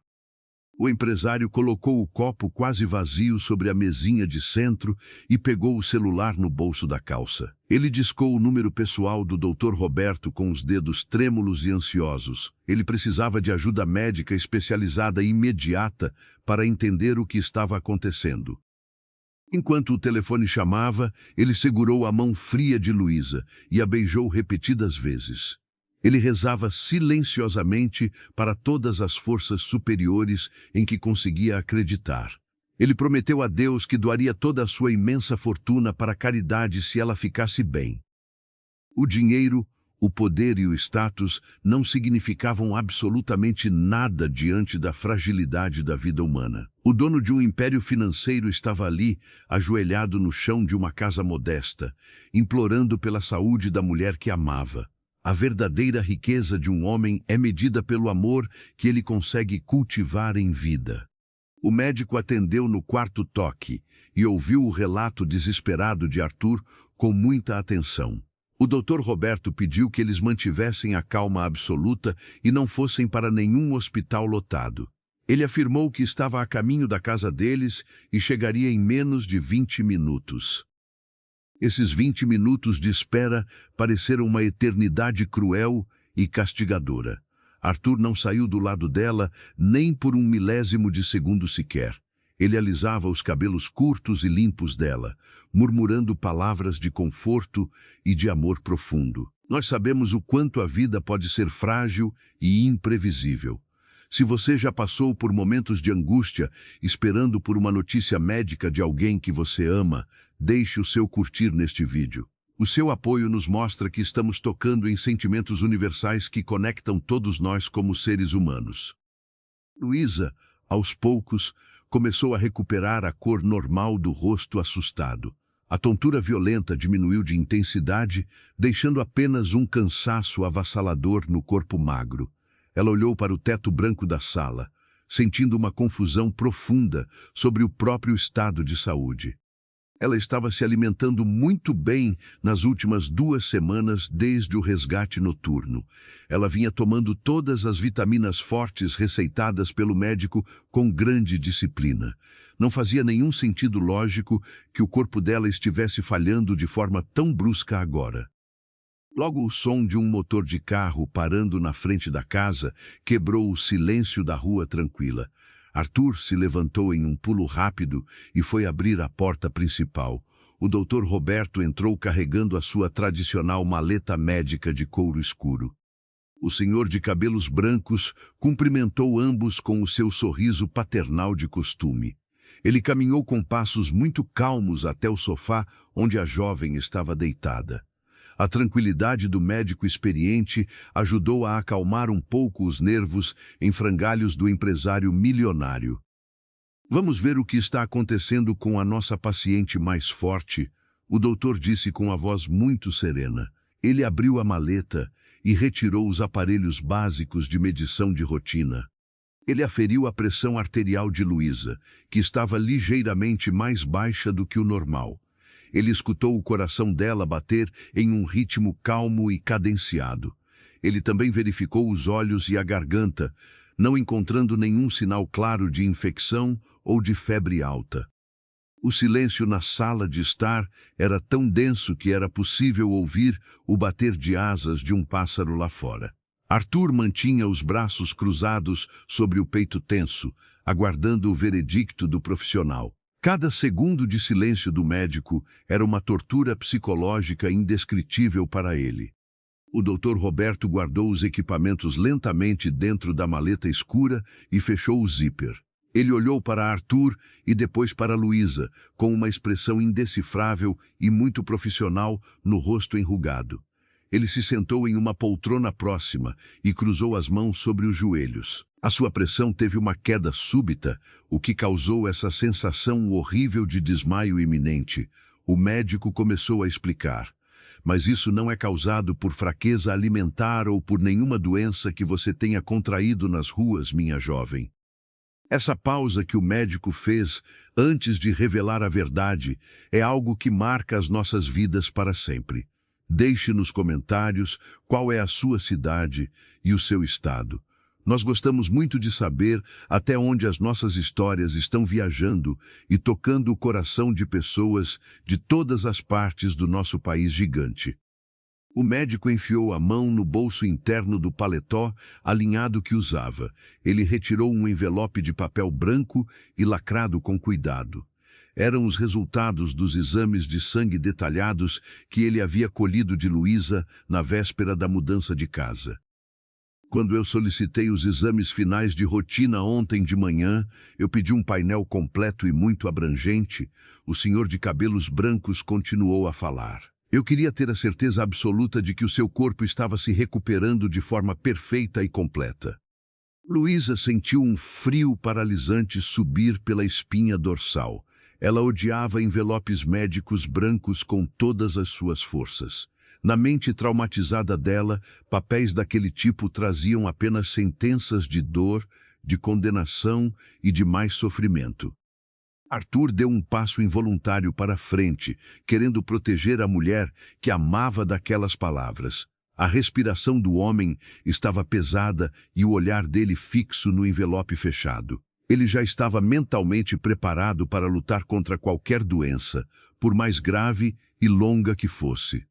O empresário colocou o copo quase vazio sobre a mesinha de centro e pegou o celular no bolso da calça. Ele discou o número pessoal do Dr. Roberto com os dedos trêmulos e ansiosos. Ele precisava de ajuda médica especializada imediata para entender o que estava acontecendo. Enquanto o telefone chamava, ele segurou a mão fria de Luísa e a beijou repetidas vezes. Ele rezava silenciosamente para todas as forças superiores em que conseguia acreditar. Ele prometeu a Deus que doaria toda a sua imensa fortuna para a caridade se ela ficasse bem. O dinheiro, o poder e o status não significavam absolutamente nada diante da fragilidade da vida humana. O dono de um império financeiro estava ali, ajoelhado no chão de uma casa modesta, implorando pela saúde da mulher que amava. A verdadeira riqueza de um homem é medida pelo amor que ele consegue cultivar em vida. O médico atendeu no quarto toque e ouviu o relato desesperado de Arthur com muita atenção. O Dr. Roberto pediu que eles mantivessem a calma absoluta e não fossem para nenhum hospital lotado. Ele afirmou que estava a caminho da casa deles e chegaria em menos de 20 minutos. Esses 20 minutos de espera pareceram uma eternidade cruel e castigadora. Arthur não saiu do lado dela nem por um milésimo de segundo sequer. Ele alisava os cabelos curtos e limpos dela, murmurando palavras de conforto e de amor profundo. Nós sabemos o quanto a vida pode ser frágil e imprevisível. Se você já passou por momentos de angústia, esperando por uma notícia médica de alguém que você ama, deixe o seu curtir neste vídeo. O seu apoio nos mostra que estamos tocando em sentimentos universais que conectam todos nós como seres humanos. Luísa, aos poucos, começou a recuperar a cor normal do rosto assustado. A tontura violenta diminuiu de intensidade, deixando apenas um cansaço avassalador no corpo magro. Ela olhou para o teto branco da sala, sentindo uma confusão profunda sobre o próprio estado de saúde. Ela estava se alimentando muito bem nas últimas 2 semanas desde o resgate noturno. Ela vinha tomando todas as vitaminas fortes receitadas pelo médico com grande disciplina. Não fazia nenhum sentido lógico que o corpo dela estivesse falhando de forma tão brusca agora. Logo o som de um motor de carro parando na frente da casa quebrou o silêncio da rua tranquila. Arthur se levantou em um pulo rápido e foi abrir a porta principal. O Dr. Roberto entrou carregando a sua tradicional maleta médica de couro escuro. O senhor de cabelos brancos cumprimentou ambos com o seu sorriso paternal de costume. Ele caminhou com passos muito calmos até o sofá onde a jovem estava deitada. A tranquilidade do médico experiente ajudou a acalmar um pouco os nervos em frangalhos do empresário milionário. Vamos ver o que está acontecendo com a nossa paciente mais forte, o doutor disse com a voz muito serena. Ele abriu a maleta e retirou os aparelhos básicos de medição de rotina. Ele aferiu a pressão arterial de Luísa, que estava ligeiramente mais baixa do que o normal. Ele escutou o coração dela bater em um ritmo calmo e cadenciado. Ele também verificou os olhos e a garganta, não encontrando nenhum sinal claro de infecção ou de febre alta. O silêncio na sala de estar era tão denso que era possível ouvir o bater de asas de um pássaro lá fora. Arthur mantinha os braços cruzados sobre o peito tenso, aguardando o veredicto do profissional. Cada segundo de silêncio do médico era uma tortura psicológica indescritível para ele. O Dr. Roberto guardou os equipamentos lentamente dentro da maleta escura e fechou o zíper. Ele olhou para Arthur e depois para Luísa, com uma expressão indecifrável e muito profissional no rosto enrugado. Ele se sentou em uma poltrona próxima e cruzou as mãos sobre os joelhos. A sua pressão teve uma queda súbita, o que causou essa sensação horrível de desmaio iminente. O médico começou a explicar. Mas isso não é causado por fraqueza alimentar ou por nenhuma doença que você tenha contraído nas ruas, minha jovem. Essa pausa que o médico fez antes de revelar a verdade é algo que marca as nossas vidas para sempre. Deixe nos comentários qual é a sua cidade e o seu estado. Nós gostamos muito de saber até onde as nossas histórias estão viajando e tocando o coração de pessoas de todas as partes do nosso país gigante. O médico enfiou a mão no bolso interno do paletó alinhado que usava. Ele retirou um envelope de papel branco e lacrado com cuidado. Eram os resultados dos exames de sangue detalhados que ele havia colhido de Luísa na véspera da mudança de casa. Quando eu solicitei os exames finais de rotina ontem de manhã, eu pedi um painel completo e muito abrangente. O senhor de cabelos brancos continuou a falar. Eu queria ter a certeza absoluta de que o seu corpo estava se recuperando de forma perfeita e completa. Luísa sentiu um frio paralisante subir pela espinha dorsal. Ela odiava envelopes médicos brancos com todas as suas forças. Na mente traumatizada dela, papéis daquele tipo traziam apenas sentenças de dor, de condenação e de mais sofrimento. Arthur deu um passo involuntário para frente, querendo proteger a mulher que amava daquelas palavras. A respiração do homem estava pesada e o olhar dele fixo no envelope fechado. Ele já estava mentalmente preparado para lutar contra qualquer doença, por mais grave e longa que fosse.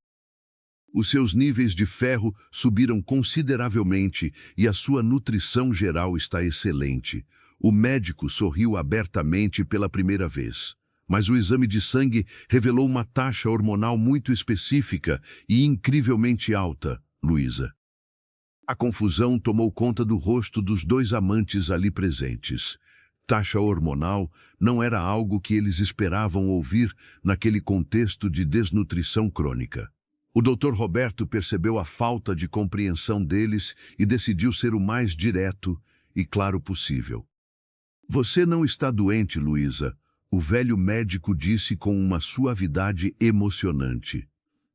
Os seus níveis de ferro subiram consideravelmente e a sua nutrição geral está excelente. O médico sorriu abertamente pela primeira vez. Mas o exame de sangue revelou uma taxa hormonal muito específica e incrivelmente alta, Luísa. A confusão tomou conta do rosto dos dois amantes ali presentes. Taxa hormonal não era algo que eles esperavam ouvir naquele contexto de desnutrição crônica. O Dr. Roberto percebeu a falta de compreensão deles e decidiu ser o mais direto e claro possível. Você não está doente, Luísa, o velho médico disse com uma suavidade emocionante.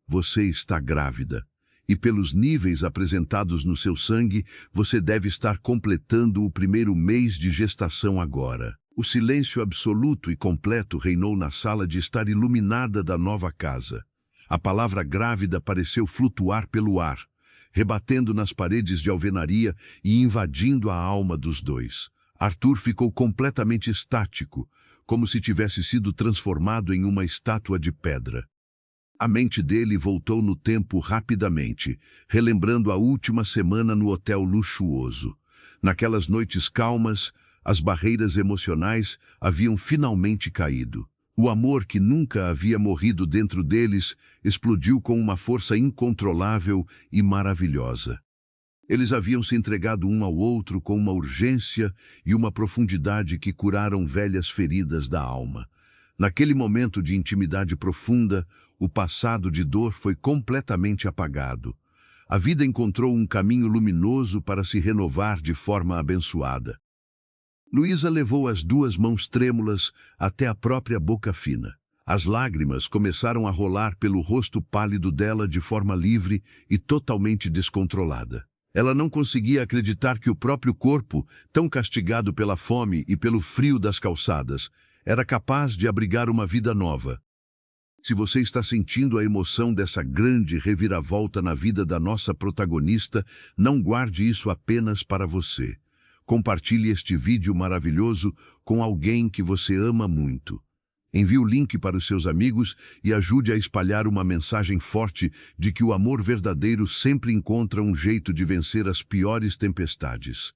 Você está grávida. E pelos níveis apresentados no seu sangue, você deve estar completando o primeiro mês de gestação agora. O silêncio absoluto e completo reinou na sala de estar iluminada da nova casa. A palavra grávida pareceu flutuar pelo ar, rebatendo nas paredes de alvenaria e invadindo a alma dos dois. Arthur ficou completamente estático, como se tivesse sido transformado em uma estátua de pedra. A mente dele voltou no tempo rapidamente, relembrando a última semana no hotel luxuoso. Naquelas noites calmas, as barreiras emocionais haviam finalmente caído. O amor que nunca havia morrido dentro deles explodiu com uma força incontrolável e maravilhosa. Eles haviam se entregado um ao outro com uma urgência e uma profundidade que curaram velhas feridas da alma. Naquele momento de intimidade profunda, o passado de dor foi completamente apagado. A vida encontrou um caminho luminoso para se renovar de forma abençoada. Luísa levou as duas mãos trêmulas até a própria boca fina. As lágrimas começaram a rolar pelo rosto pálido dela de forma livre e totalmente descontrolada. Ela não conseguia acreditar que o próprio corpo, tão castigado pela fome e pelo frio das calçadas, era capaz de abrigar uma vida nova. Se você está sentindo a emoção dessa grande reviravolta na vida da nossa protagonista, não guarde isso apenas para você. Compartilhe este vídeo maravilhoso com alguém que você ama muito. Envie o link para os seus amigos e ajude a espalhar uma mensagem forte de que o amor verdadeiro sempre encontra um jeito de vencer as piores tempestades.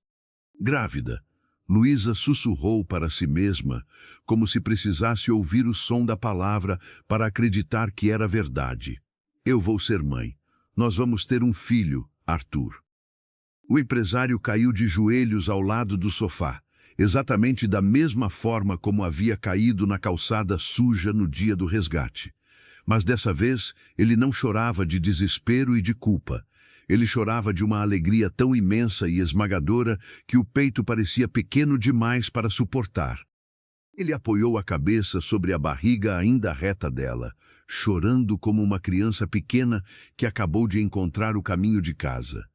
Grávida, Luísa sussurrou para si mesma, como se precisasse ouvir o som da palavra para acreditar que era verdade. Eu vou ser mãe. Nós vamos ter um filho, Arthur. O empresário caiu de joelhos ao lado do sofá, exatamente da mesma forma como havia caído na calçada suja no dia do resgate. Mas dessa vez, ele não chorava de desespero e de culpa. Ele chorava de uma alegria tão imensa e esmagadora que o peito parecia pequeno demais para suportar. Ele apoiou a cabeça sobre a barriga ainda reta dela, chorando como uma criança pequena que acabou de encontrar o caminho de casa.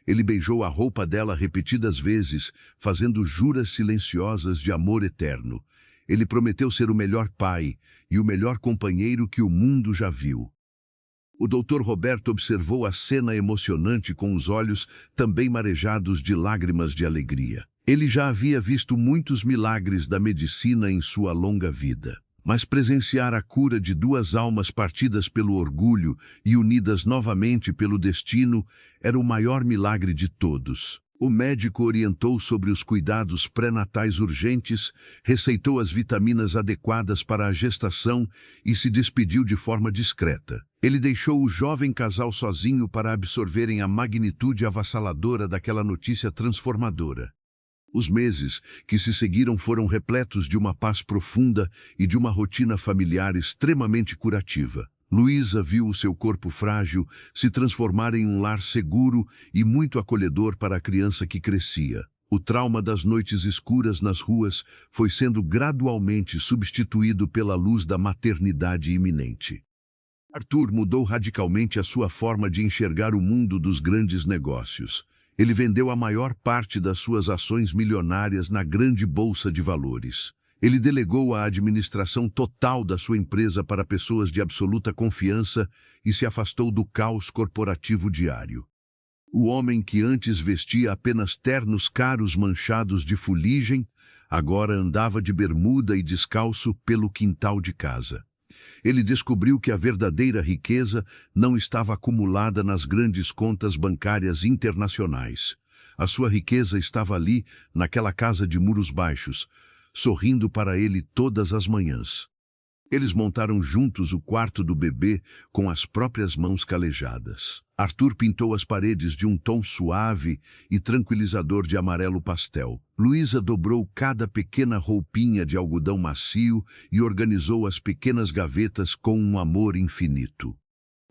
Ele beijou a roupa dela repetidas vezes, fazendo juras silenciosas de amor eterno. Ele prometeu ser o melhor pai e o melhor companheiro que o mundo já viu. O Dr. Roberto observou a cena emocionante com os olhos também marejados de lágrimas de alegria. Ele já havia visto muitos milagres da medicina em sua longa vida. Mas presenciar a cura de duas almas partidas pelo orgulho e unidas novamente pelo destino era o maior milagre de todos. O médico orientou sobre os cuidados pré-natais urgentes, receitou as vitaminas adequadas para a gestação e se despediu de forma discreta. Ele deixou o jovem casal sozinho para absorverem a magnitude avassaladora daquela notícia transformadora. Os meses que se seguiram foram repletos de uma paz profunda e de uma rotina familiar extremamente curativa. Luísa viu o seu corpo frágil se transformar em um lar seguro e muito acolhedor para a criança que crescia. O trauma das noites escuras nas ruas foi sendo gradualmente substituído pela luz da maternidade iminente. Arthur mudou radicalmente a sua forma de enxergar o mundo dos grandes negócios. Ele vendeu a maior parte das suas ações milionárias na grande bolsa de valores. Ele delegou a administração total da sua empresa para pessoas de absoluta confiança e se afastou do caos corporativo diário. O homem que antes vestia apenas ternos caros manchados de fuligem, agora andava de bermuda e descalço pelo quintal de casa. Ele descobriu que a verdadeira riqueza não estava acumulada nas grandes contas bancárias internacionais. A sua riqueza estava ali, naquela casa de muros baixos, sorrindo para ele todas as manhãs. Eles montaram juntos o quarto do bebê com as próprias mãos calejadas. Arthur pintou as paredes de um tom suave e tranquilizador de amarelo pastel. Luísa dobrou cada pequena roupinha de algodão macio e organizou as pequenas gavetas com um amor infinito.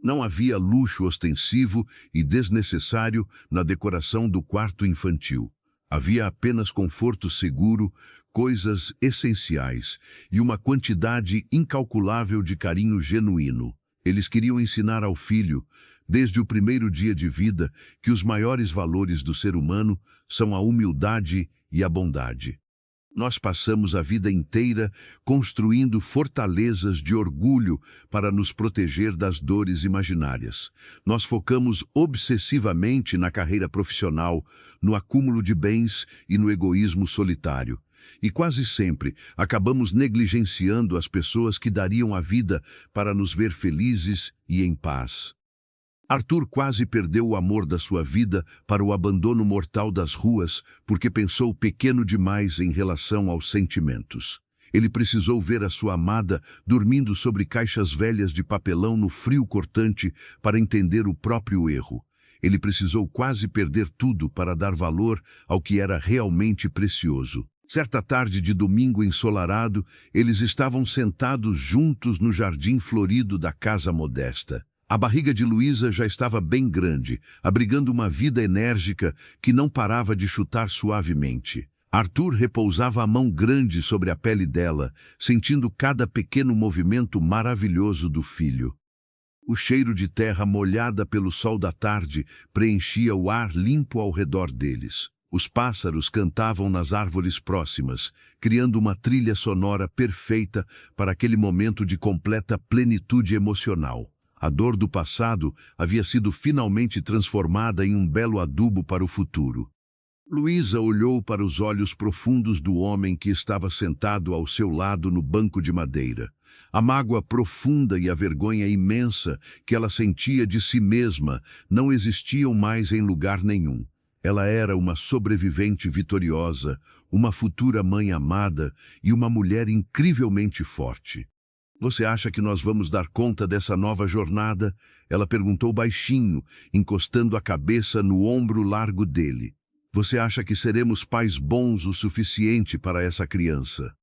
Não havia luxo ostensivo e desnecessário na decoração do quarto infantil. Havia apenas conforto seguro, coisas essenciais e uma quantidade incalculável de carinho genuíno. Eles queriam ensinar ao filho, desde o primeiro dia de vida, que os maiores valores do ser humano são a humildade e a bondade. Nós passamos a vida inteira construindo fortalezas de orgulho para nos proteger das dores imaginárias. Nós focamos obsessivamente na carreira profissional, no acúmulo de bens e no egoísmo solitário. E quase sempre acabamos negligenciando as pessoas que dariam a vida para nos ver felizes e em paz. Arthur quase perdeu o amor da sua vida para o abandono mortal das ruas porque pensou pequeno demais em relação aos sentimentos. Ele precisou ver a sua amada dormindo sobre caixas velhas de papelão no frio cortante para entender o próprio erro. Ele precisou quase perder tudo para dar valor ao que era realmente precioso. Certa tarde de domingo ensolarado, eles estavam sentados juntos no jardim florido da casa modesta. A barriga de Luísa já estava bem grande, abrigando uma vida enérgica que não parava de chutar suavemente. Arthur repousava a mão grande sobre a pele dela, sentindo cada pequeno movimento maravilhoso do filho. O cheiro de terra molhada pelo sol da tarde preenchia o ar limpo ao redor deles. Os pássaros cantavam nas árvores próximas, criando uma trilha sonora perfeita para aquele momento de completa plenitude emocional. A dor do passado havia sido finalmente transformada em um belo adubo para o futuro. Luísa olhou para os olhos profundos do homem que estava sentado ao seu lado no banco de madeira. A mágoa profunda e a vergonha imensa que ela sentia de si mesma não existiam mais em lugar nenhum. Ela era uma sobrevivente vitoriosa, uma futura mãe amada e uma mulher incrivelmente forte. Você acha que nós vamos dar conta dessa nova jornada? Ela perguntou baixinho, encostando a cabeça no ombro largo dele. Você acha que seremos pais bons o suficiente para essa criança?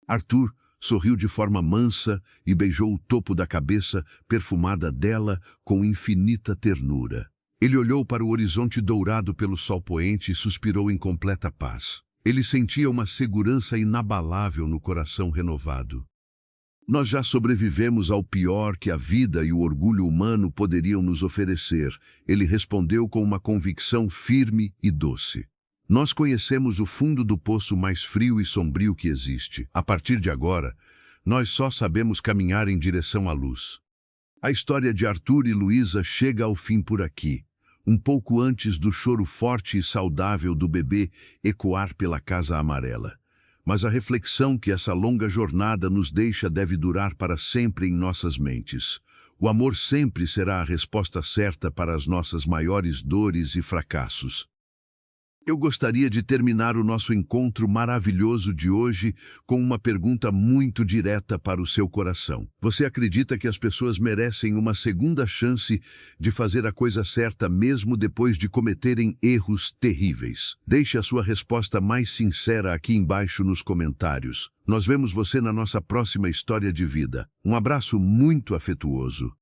Arthur sorriu de forma mansa e beijou o topo da cabeça perfumada dela com infinita ternura. Ele olhou para o horizonte dourado pelo sol poente e suspirou em completa paz. Ele sentia uma segurança inabalável no coração renovado. Nós já sobrevivemos ao pior que a vida e o orgulho humano poderiam nos oferecer, ele respondeu com uma convicção firme e doce. Nós conhecemos o fundo do poço mais frio e sombrio que existe. A partir de agora, nós só sabemos caminhar em direção à luz. A história de Arthur e Luísa chega ao fim por aqui, um pouco antes do choro forte e saudável do bebê ecoar pela casa amarela. Mas a reflexão que essa longa jornada nos deixa deve durar para sempre em nossas mentes. O amor sempre será a resposta certa para as nossas maiores dores e fracassos. Eu gostaria de terminar o nosso encontro maravilhoso de hoje com uma pergunta muito direta para o seu coração. Você acredita que as pessoas merecem uma segunda chance de fazer a coisa certa mesmo depois de cometerem erros terríveis? Deixe a sua resposta mais sincera aqui embaixo nos comentários. Nós vemos você na nossa próxima história de vida. Um abraço muito afetuoso.